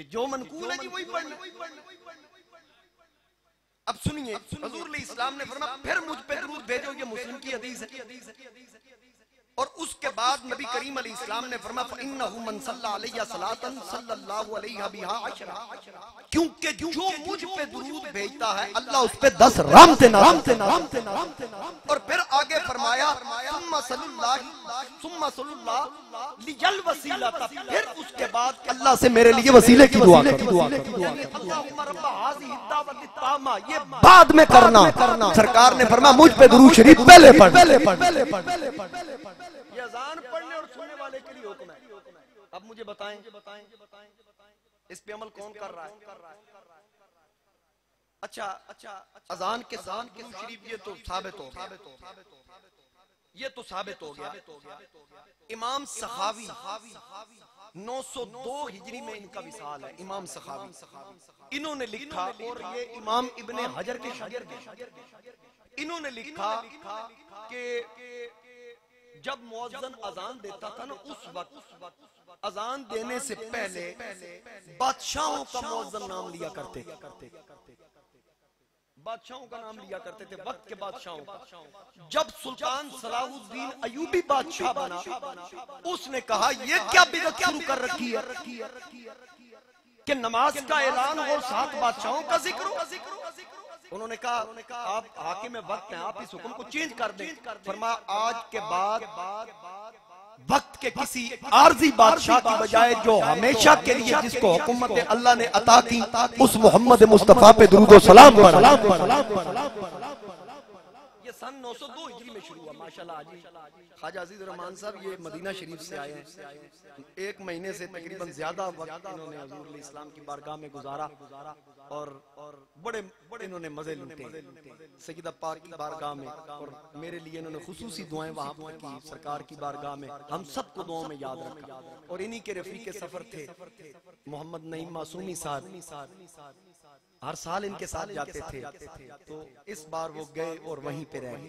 जो मनकूल है जी वही पढ़ना। अब सुनिए हुजूर इस्लाम ने फरमाया फिर मुझ पे दुरूद भेजो, ये मुस्लिम की हदीस है। और उसके बाद नबी करीम अलैहिस्सलाम ने फरमाया फइन्नहु मन सल्ला अलैया सलातन सल्लल्लाहु अलैहि बिहा अशरा, क्योंकि जो मुझ पे दुरूद भेजता है अल्लाह उस पे 10 रहमतें नाज़िल। और फिर आगे फरमाया सुम्मा सल्लल्लाहु लियल वसीलता, फिर उसके बाद अल्लाह से मेरे लिए वसीले की दुआ करो। अल्लाहुम्मा रब्ब हाज़िहि दावति तामा, ये बाद में करना। सरकार ने फरमाया मुझ पे दुरूद शरीफ पहले पढ़। ये अजान पढ़ने और सुनने वाले के लिए हुक्म है। अब मुझे बताएं इस पे अमल कौन कर रहा है? अच्छा अजान के साथ दुरूद शरीफ ये तो साबित हो गया। इमाम सखावी 902 हिजरी में इनका विसाल है। इमाम सखावी इन्होंने लिखा, और ये इमाम इब्ने हजर के शागिर्द हैं। इन्होंने लिखा कि जब मुअज्जिन अजान देता था ना उस वक्त अजान देने से पहले बादशाहों का मुअज्जिन नाम लिया करते थे, बादशाहों का नाम लिया करते थे, वक्त के बादशाहों का। जब सुल्तान सलाहुद्दीन अयूबी बादशाह बना उसने कहा ये क्या बिदअत शुरू कर रखी है कि नमाज का ऐलान हो साथ बादशाहों का जिक्र हो। उन्होंने कहा आप हाकिम वक्त हैं, आप इस हुक्म को चेंज कर दें। फरमाया आज के बाद वक्त के किसी आरजी बादशाह की बजाय जो हमेशा के लिए जिसको हुकूमत अल्लाह ने अता की, उस मोहम्मद मुस्तफा पे दुरूद व सलाम पढ़ा। ये सन 902 हिजरी में शुरू हुआ। माशाल्लाह हाजी ख्वाजा अजीज रहमान साहब ये मदीना शरीफ से आए हैं। एक महीने से तकरीबन ज्यादा वक्त इन्होंने हुजूर इस्लाम की बारगाह में गुजारा और बड़े इन्होंने मजे लूटे सैयदा पाक की बारगाह में। और मेरे लिए इन्होंने खुसूसी दुआएं वहां पर की सरकार की बारगाह में, हम सबको दुआओं में याद रखा। और इन्हीं के रफीक सफर थे मोहम्मद नईम मासूमी साहब, हर साल इनके साथ जाते थे। तो इस बार वो गए और वहीं पे रहे।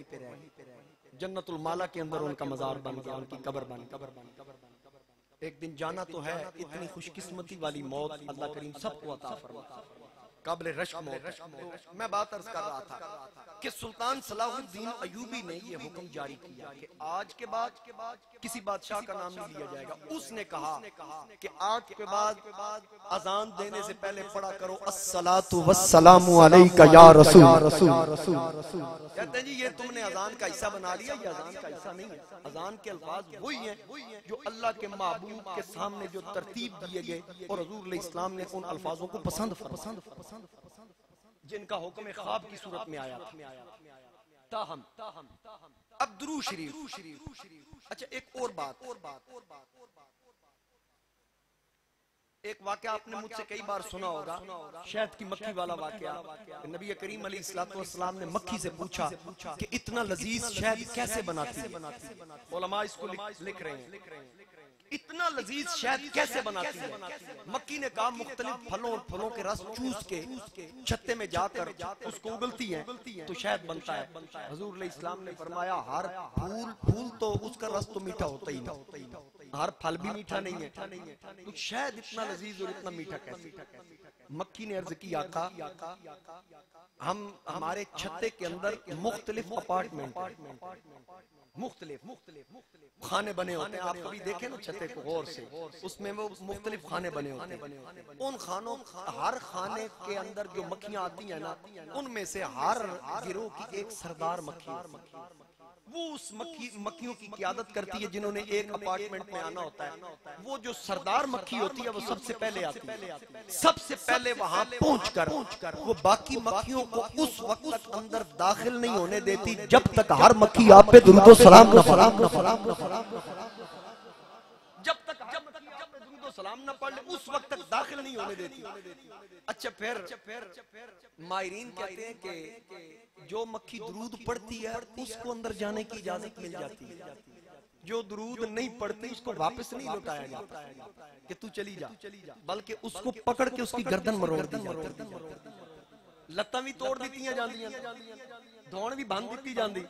जन्नतुल माला के अंदर उनका मजार बन गया, उनकी कब्र बन। एक दिन जाना तो है, इतनी खुशकिस्मती वाली मौत अल्लाह करीम सबको अता फरमाता, काबिल रश्क मौत। मैं बात अर्ज कर रहा था कि सुल्तान सलाहुद्दीन अयूबी ने यह हुक्म जारी किया कि आज के बाद किसी बादशाह का नाम नहीं लिया जाएगा। उसने कहा कि आज के बाद अजान देने से पहले पढ़ा करो अस्सलातु वस्सलामु अलैका या रसूल। कहते हैं जी ये तुमने अजान का हिस्सा बना लिया, ये अजान का हिस्सा नहीं है। अजान के अल्फाज वही हैं जो अल्लाह के महबूब के सामने जो तरतीब दिए गए और हुजूर इस्लाम ने उन अल्फाजों को पसंद जिनका हुक्म ख्वाब की सूरत में आया था। अब दुरूद शरीफ। अच्छा एक और बात, एक वाकया आपने मुझसे कई बार सुना होगा, शहद की मक्खी वाला वाकया। नबी करीम अलैहिस्सलाम ने मक्खी से पूछा कि इतना लजीज शहद कैसे बनाती। उलमा इसको लिख रहे हैं इतना लजीज शहद कैसे बनाती है। मक्खी ने कहा मुख्तलिफ फलों के रस चूस के छत्ते में जाकर उसको उगलती है तो शहद बनता है। हुजूर इस्लाम ने फरमाया हर फूल तो उसका रस तो मीठा होता ही नहीं, हर फल भी मीठा नहीं है, तो शहद इतना लजीज और इतना मीठा कैसे। मक्खी ने अर्ज की आका हम हमारे छत्ते के अंदर मुख्तलिफ अपार्टमेंट मुख्तलिफ खाने बने होते हैं। आप कभी देखें ना छत्ते को गौर से, उसमें वो मुख्तलिफ खाने बने होते हैं। उन खानों हर खाने के अंदर जो मक्खियां आती हैं ना, उनमें से हर गिरोह की एक सरदार मक्खी वो उस मक्खियों की क़यादत करती है जिन्होंने एक अपार्टमेंट में आना होता है। वो जो सरदार मक्खी होती है वो सबसे पहले आती है, सबसे पहले वहां पहुंचकर वो बाकी मक्खियों को उस वक्त तक अंदर दाखिल नहीं होने देती जब तक हर मक्खी आप पे दुरूद व सलाम सलाम न पढ़ ले उस वक्त तक दाखिल नहीं होने देती। अच्छा फिर माहिरीन कहते हैं कि जो मक्खी दुरूद पढ़ती है उसको अंदर जाने की इजाजत मिल जाती है, जो दुरूद नहीं पढ़ती उसको वापस नहीं लौटाया जाता कि तू चली जा, बल्कि उसको पकड़ के उसकी गर्दन मरोड़ दी जाती, लत्तां भी तोड़ दी जांदियां, धौण भी भंन दी जाती।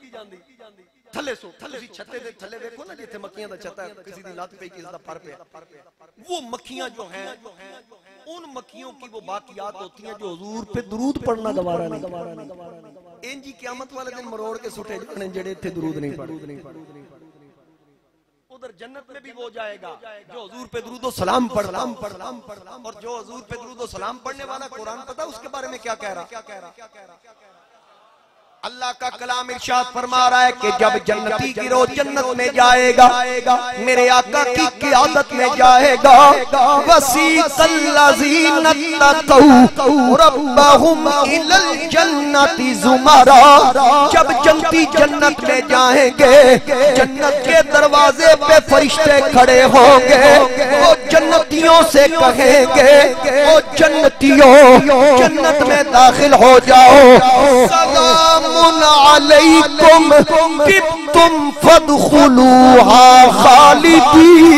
थले सो तुसी छत्ते दे थले देखो ना जिथे मक्खियां दा छत्ता है, किसी दी लत पे किसी दा पर पे, वो मक्खियां जो हैं उन मक्खियों की वो बाकियात होती हैं जो हुजूर पे दुरूद पढ़ना गवारा नहीं। इंजी क़यामत वाले दिन मरोड़ के सुटे जाने जेड़े इत्थे दुरूद नहीं पढ़ते। उधर जन्नत में भी वो जाएगा जो हुजूर पे दुरूद व सलाम पढ़ता। और जो हुजूर पे दुरूद व सलाम पढ़ने वाला कुरान पता उसके बारे में क्या कह रहा। अल्लाह का कलाम इरशाद फरमा रहा है कि जब जन्नती गिरोह जन्नत में जाएगा मेरे आका की क़यादत में जाएगा। वसीक़ल्लज़ीना तक़ौ रब्बहुम इलल जन्नति ज़ुमरा। जब जन्नती जन्नत में जाएंगे जन्नत के दरवाजे पे फरिश्ते खड़े होंगे, वो जन्नतियों से कहेंगे ओ जन्नतियों जन्नत में दाखिल हो जाओ, सलाम अलैकुम तिब्तुम फदखुलूहा खालिदीन।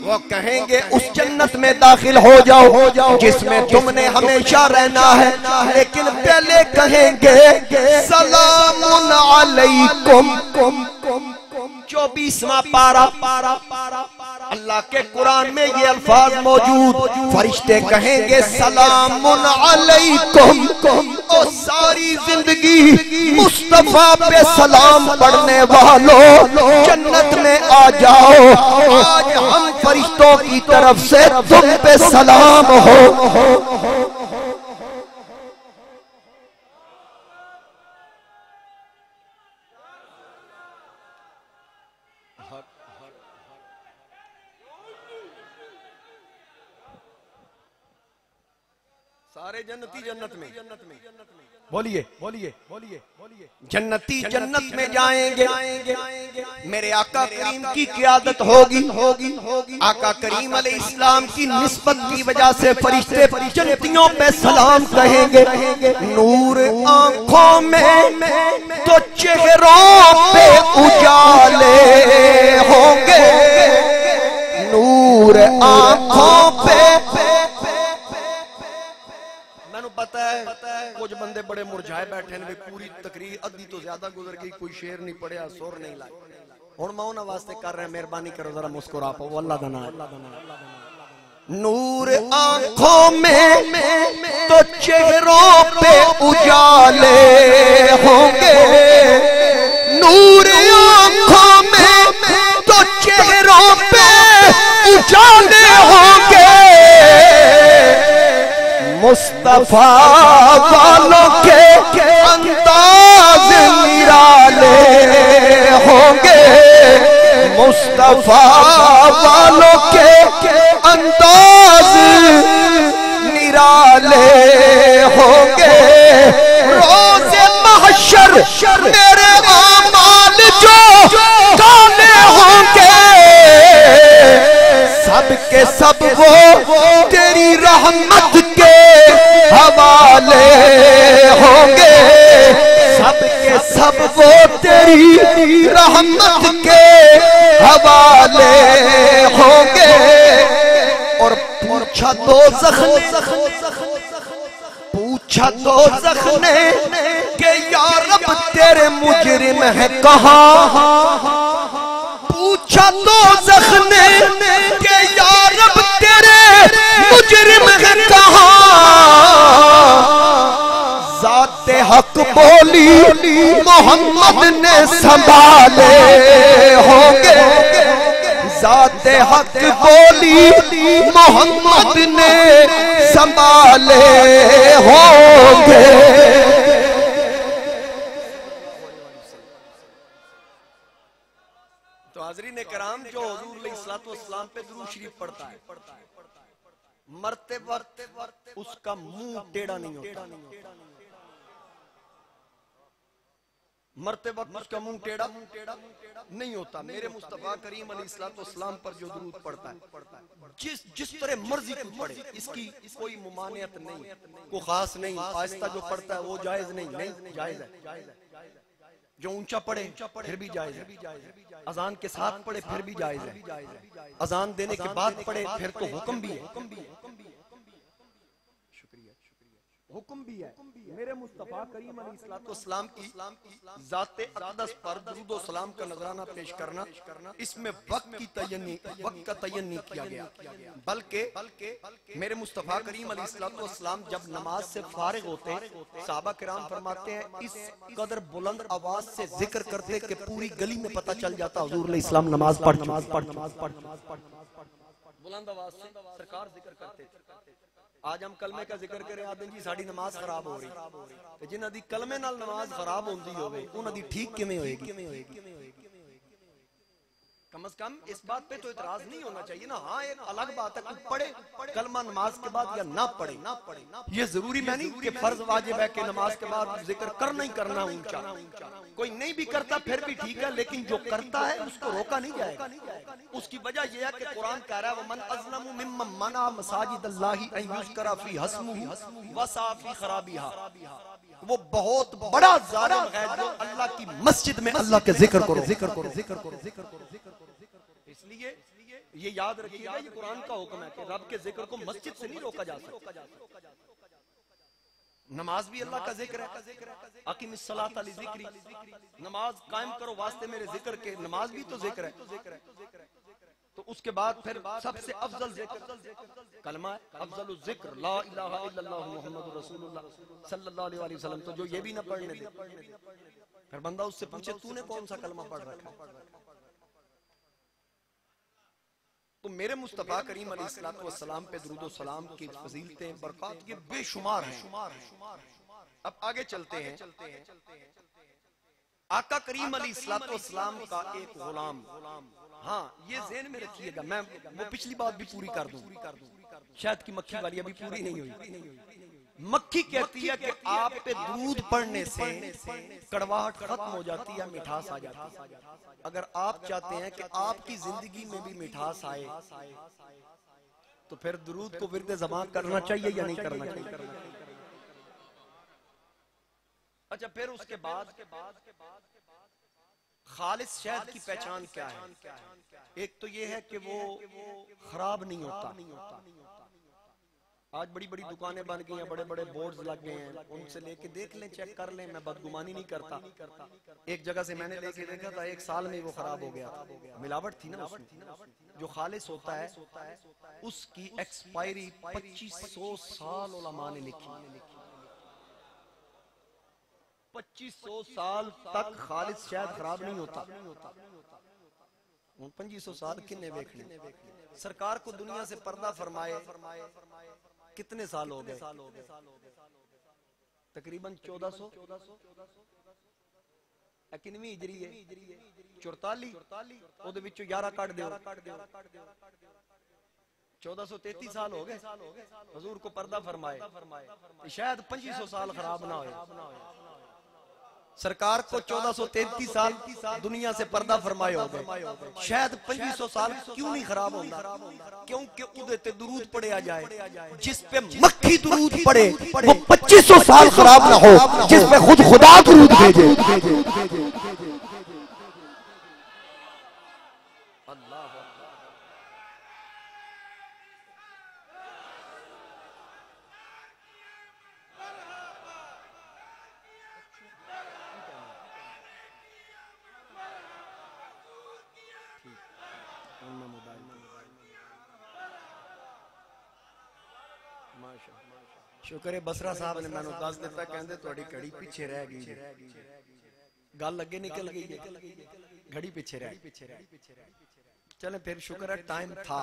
वो कहेंगे उस जन्नत में दाखिल हो जाओ जिसमें तुमने हमेशा रहना है, लेकिन पहले कहेंगे सलामुन अलैकुम। 24वां पारा अल्लाह के कुरान में ये अल्फाज मौजूद। फरिश्ते कहेंगे सलामुन अलैकुम, ओ सारी जिंदगी मुस्तफा पे सलाम पढ़ने वालों जन्नत में आ जाओ। आज हम फरिश्तों की तरफ से तुम पे सलाम हो। सारे जन्नती जन्नत में, बोलिए बोलिए बोलिए बोलिए, जन्नती जन्नत में जाएंगे। मेरे आका करीम की क़ियादत होगी होगी होगी। आका करीम अलैहिस्सलाम की निस्बत की वजह से फरिश्ते जन्नतियों पे सलाम कहेंगे। नूर आंखों में तो चेहरों पे उजाले होंगे, नूर आंखों पे। पता है कुछ बंदे बड़े मुरझाए बैठे ने, पूरी तकरीर अद्धी तो ज्यादा गुजर गई, कोई शेर नहीं पढ़िया, सुर नहीं लाए। हुण मैं उन्हां वास्ते कर रहा, मेहरबानी करो जरा मुस्कुरा पाओ, अल्लाह दा नाम। नूर आंखों में तो चेहरों पे उजाले होंगे, नूर आंखों में तो चेहरों पे उजाले होंगे। मुस्तफा वालों के अंदाज निराले होंगे, मुस्तफा वालों के अंदाज निराले होंगे। रोज़े महशर मेरे आमाल जो काले होंगे, सब के सब वो तेरी रहमत के हवाले होंगे, सब के सब वो तेरी रहमत के हवाले होंगे। और पूछा तो दोज़ख ने कि या रब तेरे मुजरिम है कहाँ। पूछा दोज़ख ने कि या रब तेरे मुजरिम है कहाँ। ज़ाते हक बोली मोहम्मद ने संभाले होंगे, ज़ाते हक बोली मोहम्मद ने संभाले होंगे। तो हाज़रीन कराम, जो हुज़ूर अलैहिस्सलाम पे दुरूद शरीफ पढ़ता है, मरते वक्त उसका मुंह टेढ़ा नहीं होता, मरते वक्त उसका मुंह टेढ़ा नहीं होता। मेरे मुस्तफा करीम अलैहिस्सलाम पर जो दुरूद पढ़ता है, जिस तरह मर्जी को पढ़े, इसकी कोई मुमानियत नहीं, कोई खास नहीं। आहिस्ता जो पढ़ता है वो जायज नहीं, जायज है। जो ऊंचा पढ़े फिर भी जायज है, अजान के साथ पढ़े फिर भी जायज है, अजान देने के बाद पढ़े फिर तो हुक्म भी है, हुक्म भी है। मेरे मुस्तफा करीम अलैहिस्सलाम की ज़ाते अक़दस पर दुरूद व सलाम का नजराना पेश करना, इसमें वक्त का तयन नहीं किया गया, बल्कि मेरे मुस्तफा करीम अलैहिस्सलाम जब नमाज से फारिग होते, सहाबा किराम फरमाते हैं इस कदर बुलंद आवाज से जिक्र करते कि पूरी गली में पता चल जाता हुजूर अलैहिस्सलाम नमाज पढ़ बुलंद आवाज से सरकार जिक्र करते थे। आज हम कलमे का जिक्र करें, आदमी जी साड़ी नमाज खराब हो रही, जिन्हां दी कलमे नाल नमाज खराब होंदी होवे उन्हां दी ठीक किवें होएगी? कम से कम इस बात पे तो इतराज नहीं होना चाहिए ना। हाँ, एक अलग बात है पढ़े कलमा नमाज के बाद या ना पढ़े, ये जरूरी मैं नहीं कि फर्ज वाजिब है कि नमाज के बाद जिक्र करना ही करना ऊंचा। कोई नहीं भी करता फिर भी ठीक है, लेकिन जो करता है उसको रोका नहीं जाएगा। उसकी वजह यह है कि कुरान कह रहा है वमन अज़लमु मिम्मन मना मसाजिदल्लाहि अन युज़करा फी हस्मुहु वसा फी खराबिहा। वो बहुत बड़ा जालिम है जो अल्लाह की मस्जिद में अल्लाह के जिक्र करो। इसलिए ये याद रखिएगा, ये कुरान का हुक्म है कि रब के जिक्र को मस्जिद से नहीं रोका जा सकता। नमाज भी अल्लाह का जिक्र है, अकीमिस्सलात लिज़िक्री, नमाज कायम करो वास्ते मेरे जिक्र के, नमाज भी तो जिक्र है। तो उसके बाद फिर सबसे अफजल जिक्र कलमा है, अफजलुल जिक्र ला इलाहा इल्लल्लाह मुहम्मदुर रसूलुल्लाह सल्लल्लाहु अलैहि वसल्लम। तो जो ये भी ना पढ़ने दे, फिर बंदा उससे पूछे तूने कौन सा कलमा पढ़ रखा है? तो मेरे मुस्तफा करीम अलैहिस्सलाम पे दुरूद व सलाम की फजीलतें बरकत ये बेशुमार हैं। अब आगे चलते हैं। आका करीम अलैहिस्सलाम का एक गुलाम, हाँ ये ज़हन में रखिएगा, मैं वो पिछली बात भी पूरी कर दूं, शायद की मक्खी वाली अभी पूरी नहीं हुई। मक्खी कहती है कि आप पे दूध पड़ने से कड़वाहट खत्म हो जाती है, मिठास आ जाती है। अगर आप चाहते हैं कि आपकी जिंदगी में भी मिठास आए तो फिर दुरूद को विर्द ज़बान करना चाहिए या नहीं करना चाहिए? अच्छा, फिर उसके बाद खालिस शहद की पहचान क्या है? एक तो ये है कि वो खराब नहीं होता। आज बड़ी बड़ी दुकानें बन गई हैं, बड़े बड़े बोर्ड्स लग गए हैं, उनसे लेके देख लें, चेक कर लें। मैं बदगुमानी नहीं करता। एक जगह से मैंने लेके देखा था, 1 साल में वो खराब हो गया। मिलावट थी ना उसमें। जो खालिस होता है उसकी एक्सपायरी 2500 साल उलमा ने लिखी। 2500 साल तक खालिस शायद खराब नहीं होता। 2500 साल किन्ने देखने। सरकार को दुनिया से पर्दा फरमाए कितने साल हो गए? तकरीबन 1400 किनवी हिजरी है 44 ਉਹਦੇ ਵਿੱਚੋਂ 11 ਕੱਢ ਦਿਓ 1433 साल हो गए हुजूर को पर्दा फरमाए। शायद 2500 साल खराब ना हो। सरकार को 1433 साल दुनिया से पर्दा फरमाए हो गए, शायद 2500 साल क्यों नहीं खराब होगा? क्योंकि उदे ते दुरूद पढ़ा जाए। जिस पे मक्खी दुरूद पढ़े वो 2500 साल खराब ना हो, जिस पे खुद खुदा दुरूद भेजे। शुक्र है बसरा साहब ने मैंने दस दिता, कहते थोड़ी घड़ी पीछे रह गई, गल अगे निकल गई है, घड़ी पीछे रह गई। चले फिर शुक्र है टाइम था।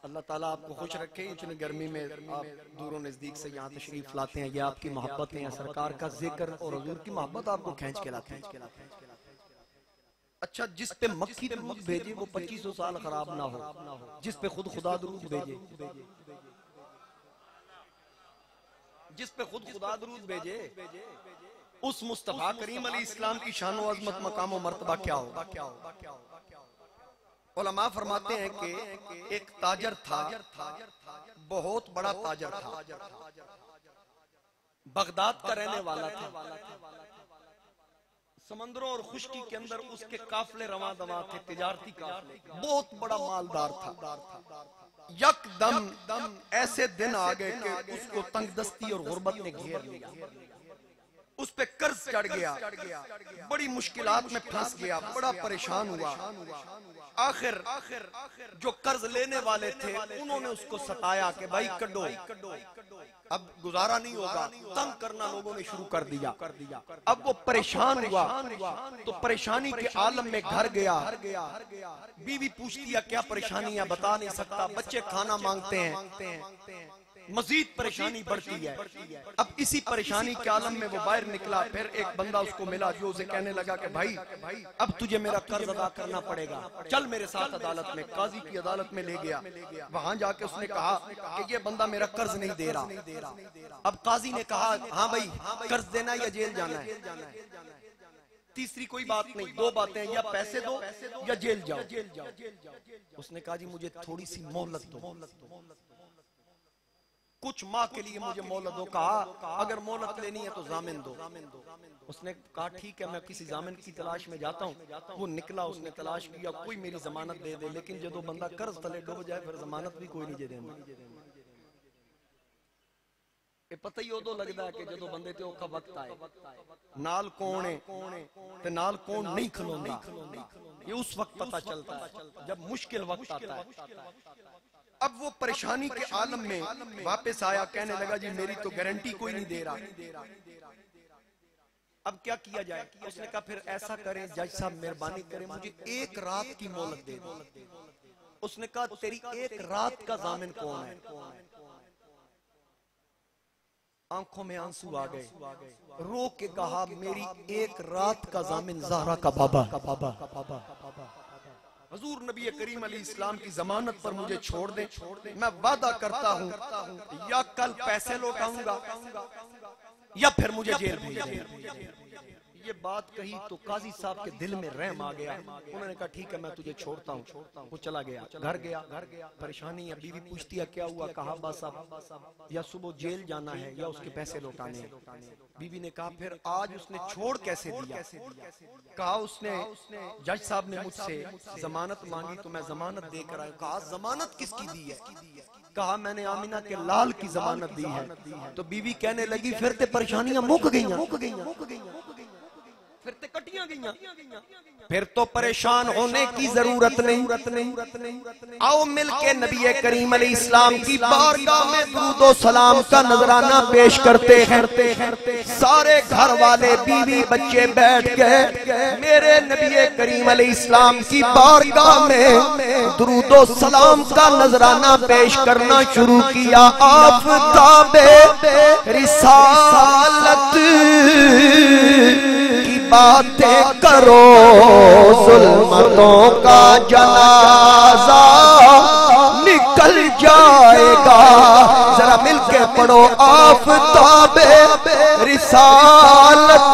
अल्लाह ताला आपको खुश रखे। इतनी गर्मी में आप दूरों नजदीक से यहाँ तशरीफ लाते हैं, ये आपकी मोहब्बत है। सरकार का जिक्र और हुजूर की मोहब्बत आपको खींच के लाते हैं। अच्छा, जिस पे मक्खी दुरूद भेजे वो 2500 साल खराब ना हो, जिस पे खुद खुदा दुरूद भेजे, जिस पे खुद खुदा दुरूद भेजे, उस मुस्तफा करीम अलैहिस्सलाम की शान व अज़मत मकाम व मर्तबा क्या हो? उलमा फरमाते हैं कि एक ताजर था, बहुत बड़ा ताजर था, बगदाद का रहने वाला था। समंदरों और खुश्की के अंदर उसके काफले रवां दवा थे, तिजारती काफले, बहुत बड़ा मालदार था। यकदम ऐसे दिन आ गए कि उसको तंगदस्ती और गुर्बत ने घेर लिया, उस पे कर्ज चढ़ गया, बड़ी मुश्किलात में फंस गया, बड़ा परेशान हुआ। आखिर जो कर्ज लेने वाले थे उन्होंने उसको सताया कि भाई कड्डो, अब गुजारा नहीं होगा, तंग करना लोगों ने शुरू कर दिया। अब वो परेशान हुआ तो परेशानी के आलम में घर गया। बीवी पूछती है क्या परेशानी है, बता नहीं सकता, बच्चे खाना मांगते हैं, मजीद परेशानी बढ़ती है। अब इसी परेशानी के आलम में वो बाहर निकला। फिर एक बंदा उसको मिला जो उसे कहने लगा कि भाई अब तुझे मेरा कर्ज अदा करना पड़ेगा, चल मेरे साथ अदालत में। काजी की अदालत में ले गया। वहां जाके उसने कहा कि ये बंदा मेरा कर्ज नहीं दे रहा। अब काजी ने कहा हाँ भाई कर्ज देना या जेल जाना है? तीसरी कोई बात नहीं, दो बातें, या पैसे दो या जेल जाओ। उसने कहा जी मुझे थोड़ी सी मोहलत दो, कुछ माह के लिए मुझे मोहलत दो। कहा अगर मोहलत लेनी है तो जामिन दो। उसने कहा ठीक है मैं किसी जामिन की तलाश में जाता हूँ। वो निकला, उसने तलाश किया, कोई मेरी जमानत दे दे। लेकिन जो बंदा कर्ज तले डूब जाए फिर जमानत भी कोई नहीं दे देना। ये पता ही उदो लगता है कि जो बंदे ते औखा वक्त आए, नाल कौन है ते नाल कौन नहीं खलोंदा, ये उस वक्त पता चलता है जब मुश्किल वक्त आता है। अब वो परेशानी के आलम में वापस आया, कहने लगा जी मेरी तो गारंटी कोई नहीं दे रहा, अब क्या किया जाए? उसने कहा फिर ऐसा करें जज साहब मेहरबानी करें मुझे 1 रात की मोहलत दे दो। उसने कहा तेरी 1 रात का जामिन कौन है? आंखों में आंसू आ गए, रो के कहा मेरी 1 रात का जामिन ज़हरा का बाबा। हुजूर नबी करीम अलैहिस्सलाम की जमानत पर मुझे छोड़ दे, मैं वादा करता हूँ या कल पैसे लौटाऊंगा या फिर मुझे जेल भेज देना। ये बात कही तो काजी साहब के दिल में रहम आ गया। उन्होंने कहा ठीक है मैं तुझे छोड़ता हूँ। वो चला गया, घर गया, परेशानी है। बीवी पूछती है क्या हुआ? कहा बस अब या सुबह जेल जाना है या उसके पैसे लौटाने हैं। बीवी ने कहा फिर आज उसने छोड़ कैसे दिया? कहा उसने जज साहब ने मुझसे जमानत मांगी तो मैं जमानत देकर आया। कहा जमानत किसकी दी है? कहा मैंने आमिना के लाल की जमानत दी है। तो बीवी कहने लगी फिर ते परेशानियां मुक गई, फिर ते कटियां गईयां, फिर तो परेशान होने की जरूरत नहीं। आओ मिलके नबी करीम अलैहिस्सलाम की बारगाह में दुरूद व सलाम का नजराना पेश करते हैं। सारे घर वाले बीवी बच्चे बैठ गए, मेरे नबी करीम अलैहिस्सलाम की बारगाह में दुरूद व सलाम का नजराना पेश करना शुरू किया। आफ़ताबे रिसालत बातें करो, जुल्मतों का जनाजा निकल जाएगा। जरा मिलके पढ़ो, आफ़ताबे रिसालत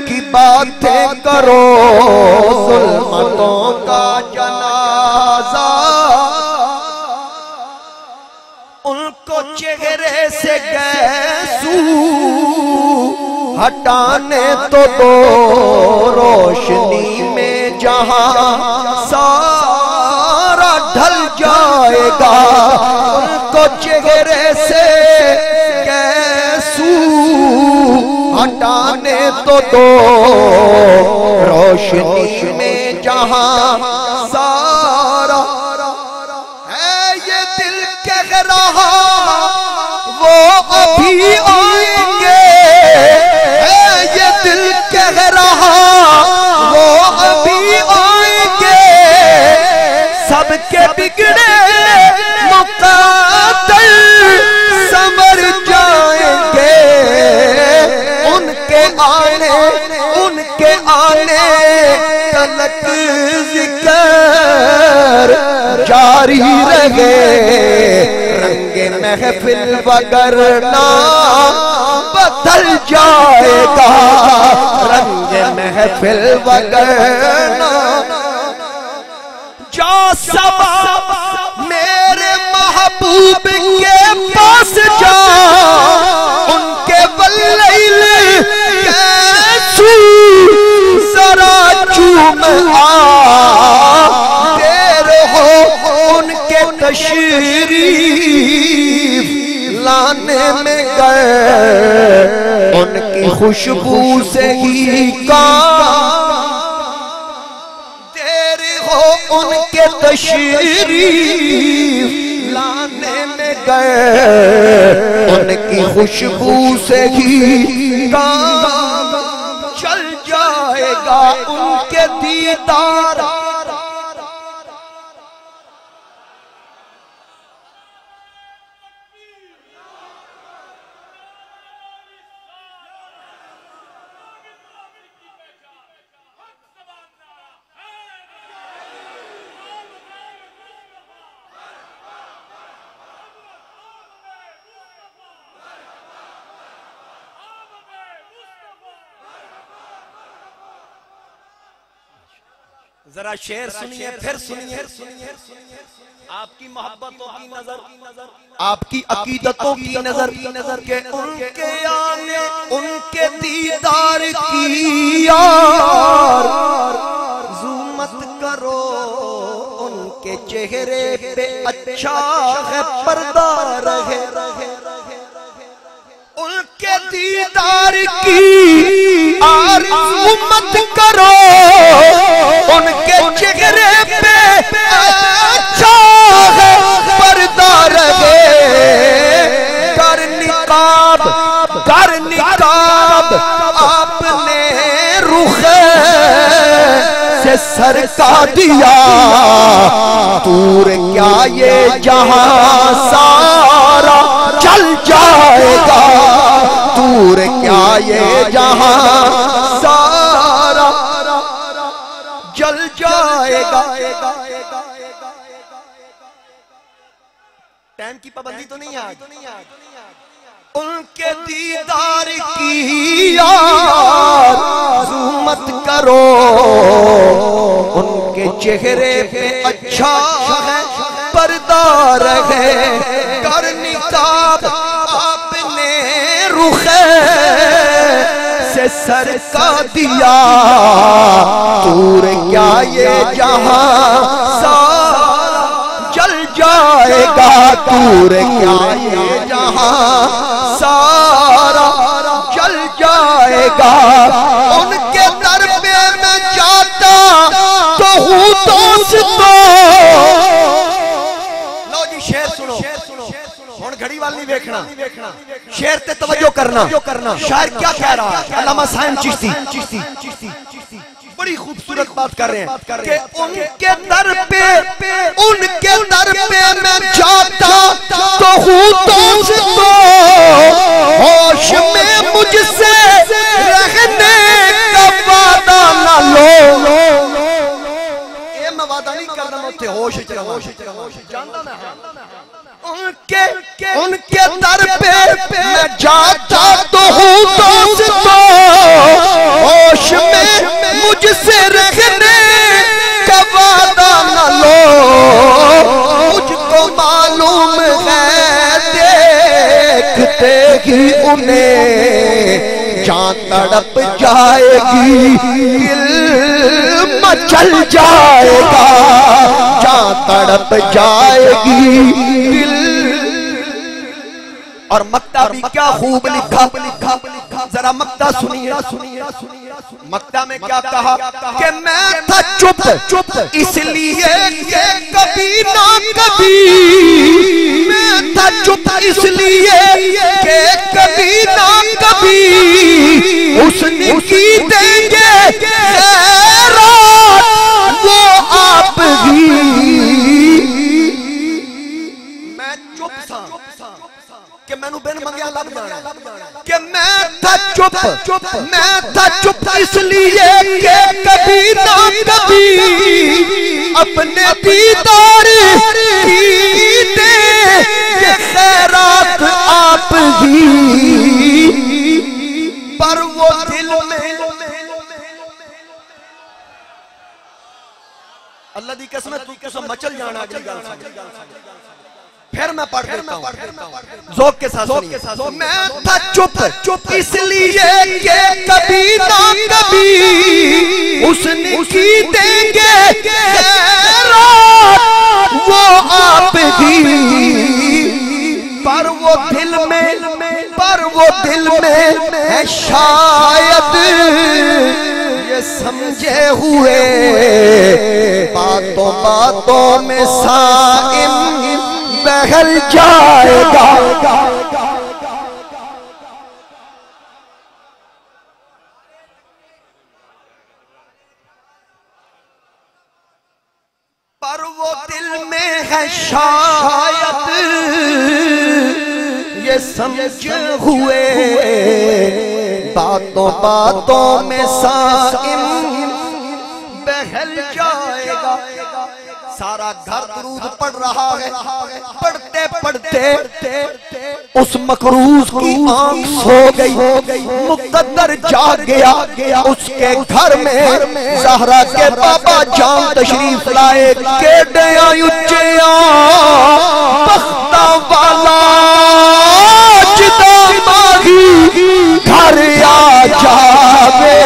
की बातें करो, जुल्मतों का जनाजा। उनको चेहरे से गैसू हटाने तो दो, रोशनी में जहां सारा ढल जाएगा। उनको चेहरे से कैसू हटाने तो दो, रोशनी में जहां सारा है। ये दिल कह रहा वो अभी आएंगे, दिल कह रहा वो अभी आएंगे। सबके बिगड़े मुक़द्दर संवर जाएंगे। उनके आने तलक जिक्र जारी रहे। रंगे महफिल वगरना बदल जाएगा, रंग महफिल वगरना। जा सबा मेरे महबूब के पास जा, उनके वल्लैल कैसू जरा चूम आ। देर हो उनके तशरीफ लाने में गए, उनकी खुशबू से ही काम। देर हो उनके तशरीफ लाने में गए, उनकी खुशबू से ही काम चल जाएगा। उनके दीदार जरा शेर सुनिए, फिर सुनिए। आपकी मोहब्बतों की नजर, आपकी अकीदतों की नजर के उनके आने, उनके दीदार की यार ज़ुमत करो। उनके चेहरे पे अच्छा है पर्दा रहे, उनके दीदार की आरज़ू मत करो। उनके चेहरे पे अच्छा है पर्दा रहे। कर निकाब आपने रुख से सर का दिया। दूर क्या ये जहां सारा चल जाएगा। दूर क्या ये जहां सारा जल टाइम की पाबंदी तो नहीं है। उनके दीदार की आरज़ू मत करो, उनके चेहरे पे अच्छा है पर्दा रहे, कर निकाब आपने रुखे से सर का दिया, दूर क्या ये जहां सारा जल जाएगा, दूर क्या ये जहां सारा जल जाएगा। उनके दर पे मैं जाता तो हूँ दोस्तों। लो जी शेर सुनो, हुण घड़ी वाल नहीं देखना, शेर ते तवज्जो करना। शायर क्या कह रहा है? अल्लामा साइम चिश्ती बड़ी खूबसूरत बात कर रहे हैं कि उनके दर पे मैं जाता तो हूँ दोस्तों, होश में मुझसे रहने का वादा न लो। ये मैं वादा नहीं कर रहा, उत्थे होश जानदा मैं उनके दर पे मैं जाता तो हूँ दोस्तों, होश में मुझसे रहने का वादा न लो। मुझको मालूम है देखते ही उन्हें जान तड़प जाएगी, दिल मचल जाएगा, जान तड़प जाएगी दिल। और मक्ता भी क्या खूब लिखा, जरा मक्ता सुनिए। मक्ता में क्या कहा कि मैं था चुप इसलिए कि कभी ना कभी, मैं था चुप इसलिए कि कभी ना कभी उसने की देंगे खैरात वो आप ही। मैं चुप था कि मैनू बिन मंगिया लग जाना, कि मैं था चुप इसलिए कि कभी ना कभी अपने दीदार की दे ये खैरात आप ही। पर वो दिल में अल्लाह दी कसम तू मचल जाना। अगली गल फिर मैं पढ़ देता हूं ज़ौक़ के साथ सुनिए। मैं था चुप इसलिए कि कभी ना कभी उसने की देंगे खैरात वो आप ही। पर वो दिल में है शायद ये समझे हुए, बातों में साइम बहल जाएगा। पर वो दिल में है शायद ये समझे हुए, बातों में साइम बहल जाएगा। सारा घर दुरूद पढ़ रहा है, पढ़ते पढ़ते उस मकरूज की आंख सो गई, मुक़द्दर जाग गया। उसके घर में ज़हरा के बाबा जान तशरीफ लाए, केडियां उच्चियां बख्ता वाला जिदा माही घर आ जावे।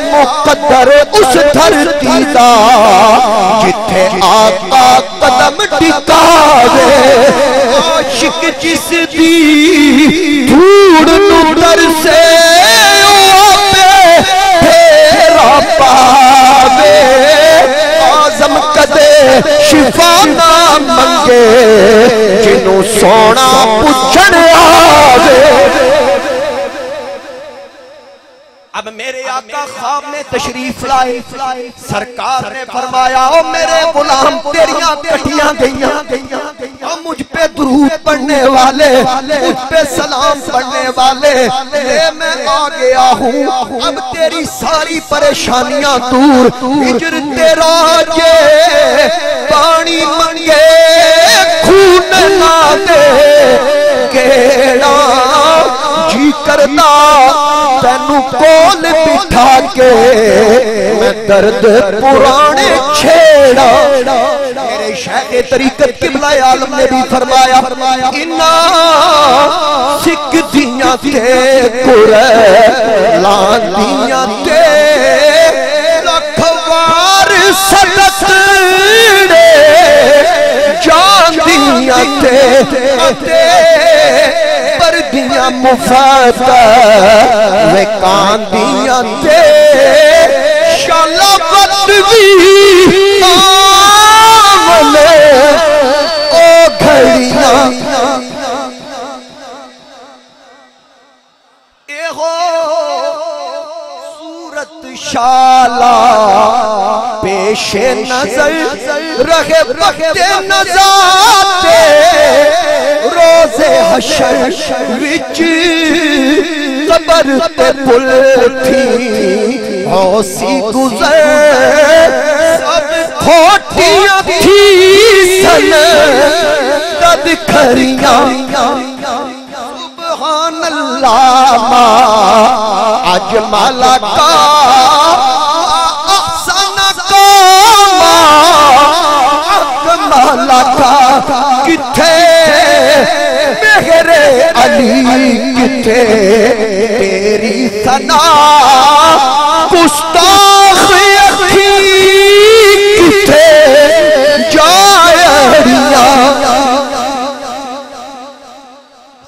मुक़द्दर उस धरती दा जिथे आका कदम टिकावे, आशिक जिस दी धूड़ नूर से फेरा पावे। आज़म कदे शिफा ना मंगे जिन्हों सोना पुछण आवे। अब मेरे आका ख्वाब में तशरीफ लाए, सरकार ने फरमाया ओ मेरे गुलाम तेरियां कटियां गईयां, और मुझ पे दुरूद पढ़ने वाले, मुझ पे सलाम पढ़ने वाले ले मैं आ गया हूँ। अब तेरी सारी परेशानियां दूर, हिजर तेरा जे पानी मंगे खून तैनू कोल बिठा के मैं दर्द पुराने छेड़ा। मेरे शेख तरीकत किबला आलम ने भी फरमाया इन्ना सिख दियां ते कुरैन दियां ते लखवार सदत जान दियां ते पर दियां मुफत वे कान दियां ते शाला बदवी आमले ओ घड़ियां एहो सूरत शाला पेशे नजर रहे बख्ते नजाते रोज़े हशर विच कबर ते पुल थी हौसी गुजर सब खोटियां थी सन तद खरियां सुभान अल्लाह आज माला का किथे मेरे अली किथे तेरी सना गुस्ताख अखी किथे जायरिया।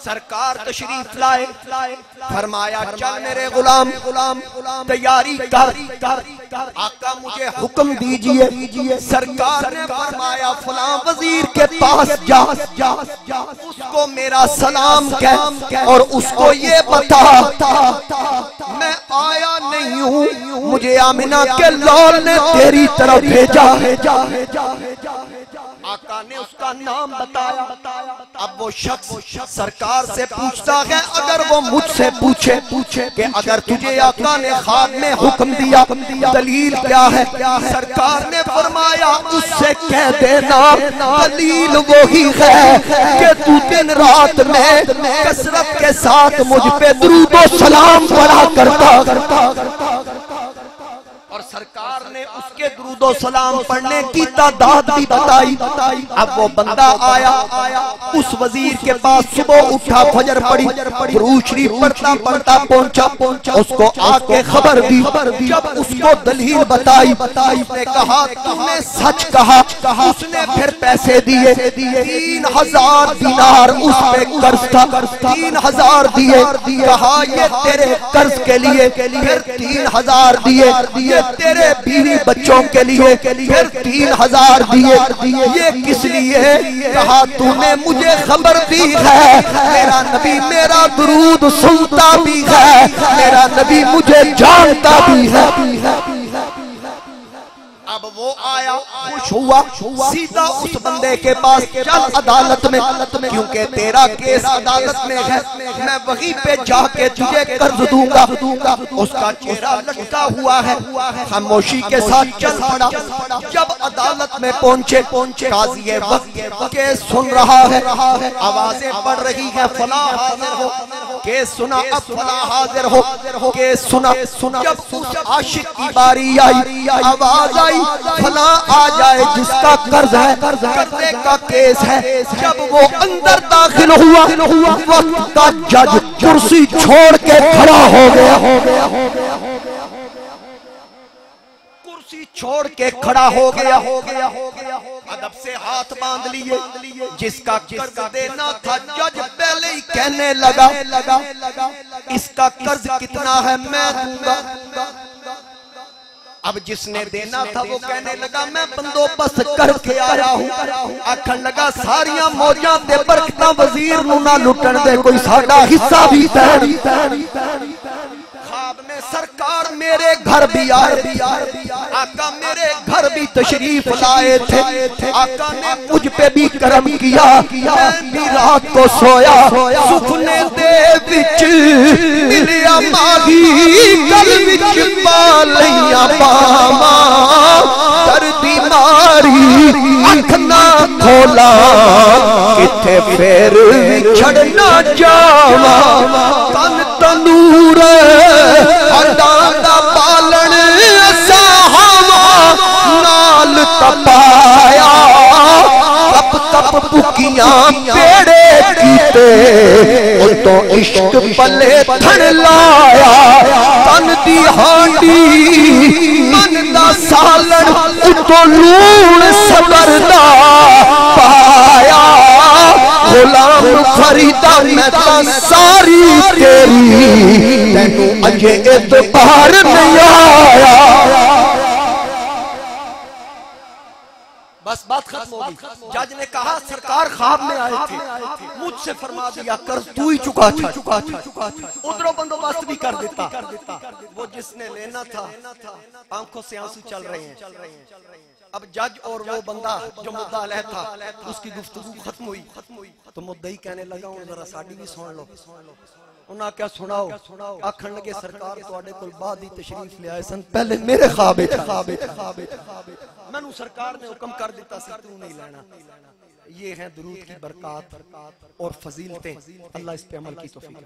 सरकार तशरीफ लाए फरमाया चल मेरे गुलाम तैयारी कर आका मुझे हुक्म दीजिए। सरकार ने फरमाया फलां वजीर के पास जा उसको मेरा सलाम कह और उसको ये बता मैं आया नहीं हूँ मुझे आमिना के लाल ने तेरी तरफ भेजा है। आका ने उसका नाम बताया। अब वो शख्स सरकार से पूछता है अगर वो मुझसे पूछे कि अगर तुझे आका ने ख्वाब में हुक्म दिया दलील क्या है। सरकार ने फरमाया उससे कह देना दलील वही है कि तू दिन रात में कसरत के साथ मुझ पे दुरूद व सलाम पढ़ा करता। और सरकार ने उसके दुरूद व सलाम पढ़ने की तादाद भी बताई। अब वो बंदा आया उस वजीर के पास सुबह उठा फजर पड़ी दुरूद शरीफ पढ़ता पढ़ता पहुंचा उसको आके खबर दी। जब उसको दलील बताई उसने कहा तुमने सच कहा। उसने फिर पैसे दिए 3000 दिनार उस पे कर्ज था 3000 दिए। कहा ये तेरे कर्ज के लिए फिर 3000 दिए तेरे बीवी बच्चों के लिए फिर 3000 दिए। ये किस लिए? कहा तूने मुझे खबर दी है मेरा नबी मेरा दुरूद सुनता भी है मेरा नबी मुझे जानता भी है। अब वो आया खुश हुआ सीधा उस बंदे के पास चल अदालत में क्योंकि तेरा केस अदालत में है मैं वहीं पे जाके तुझे कर्ज दूंगा। उसका चेहरा लटका हुआ है खामोशी के साथ चल पड़ा। जब अदालत में पहुंचे काजी वक्त केस सुन रहा है आवाजें पड़ रही है फला हाजिर हो केस सुना अब फला हाजिर हो केस सुना। जब उस आशिक की बारी आई आवाज आई फला आ जाए जिसका कर्ज है कर्जे का केस है। जब वो अंदर दाखिल हुआ वक्त का जज कुर्सी छोड़ के खड़ा हो गया कुर्सी छोड़ के खड़ा हो गया अदब से हाथ बांध लिए जिसका कर्ज देना था जज पहले ही कहने लगा इसका कर्ज कितना है मैं दूंगा। अब जिसने देना था वो कहने लगा मैं बंदोबस्त करके आया हूँ। आखन लगा सारियां मौजां ते बरकतां वजीर नूं ना लुटण दे कोई साडा हिस्सा भी पैण। ख्वाब में सरकार मेरे घर भी आए आका मेरे घर भी तशरीफ लाए थे। आका ने मुझ पे भी करम किया मैं भी रात को सोया सुपने दे विच मिलिया माही गल विच पालिया बामा करदी मारी अख ना खोला किथे फिर छड़ना जावा तन तनूर पाया तप तप भुकियां पेड़े कीते उतो इश्क पले थन लाया तन दी हांडी मन दा सालन उतो लूण सबर दा पाया गुलाम फरीदा मैं तां सारी तेरी तेनू अजे एतबार नहीं आया। बस बात खत्म हो गई। जज ने कहा सरकार ख्वाब में आए थे, मुझसे फरमा दिया कर तू ही चुका था। उधरों बंदोबस्त भी कर देता। वो जिसने लेना था आंखों से आंसू चल रहे हैं। अब जज और वो बंदा जो मुद्दा अलह था उसकी गुफ्तगू खत्म हुई तो मुद्दई कहने लगा हूं जरा साडी भी सुन लो। उन्हें क्या सुनाओ? आखन लगे सरकार तुहाडे कोल बाद ही तशरीफ ले आए सन, पहले मेरे ख्वाब मैनू सरकार ने हुक्म कर दिता सी तू नहीं लेना। ये है दुरूद की बरकत और फजीलतें। अल्लाह इस पे अमल की तौफीक।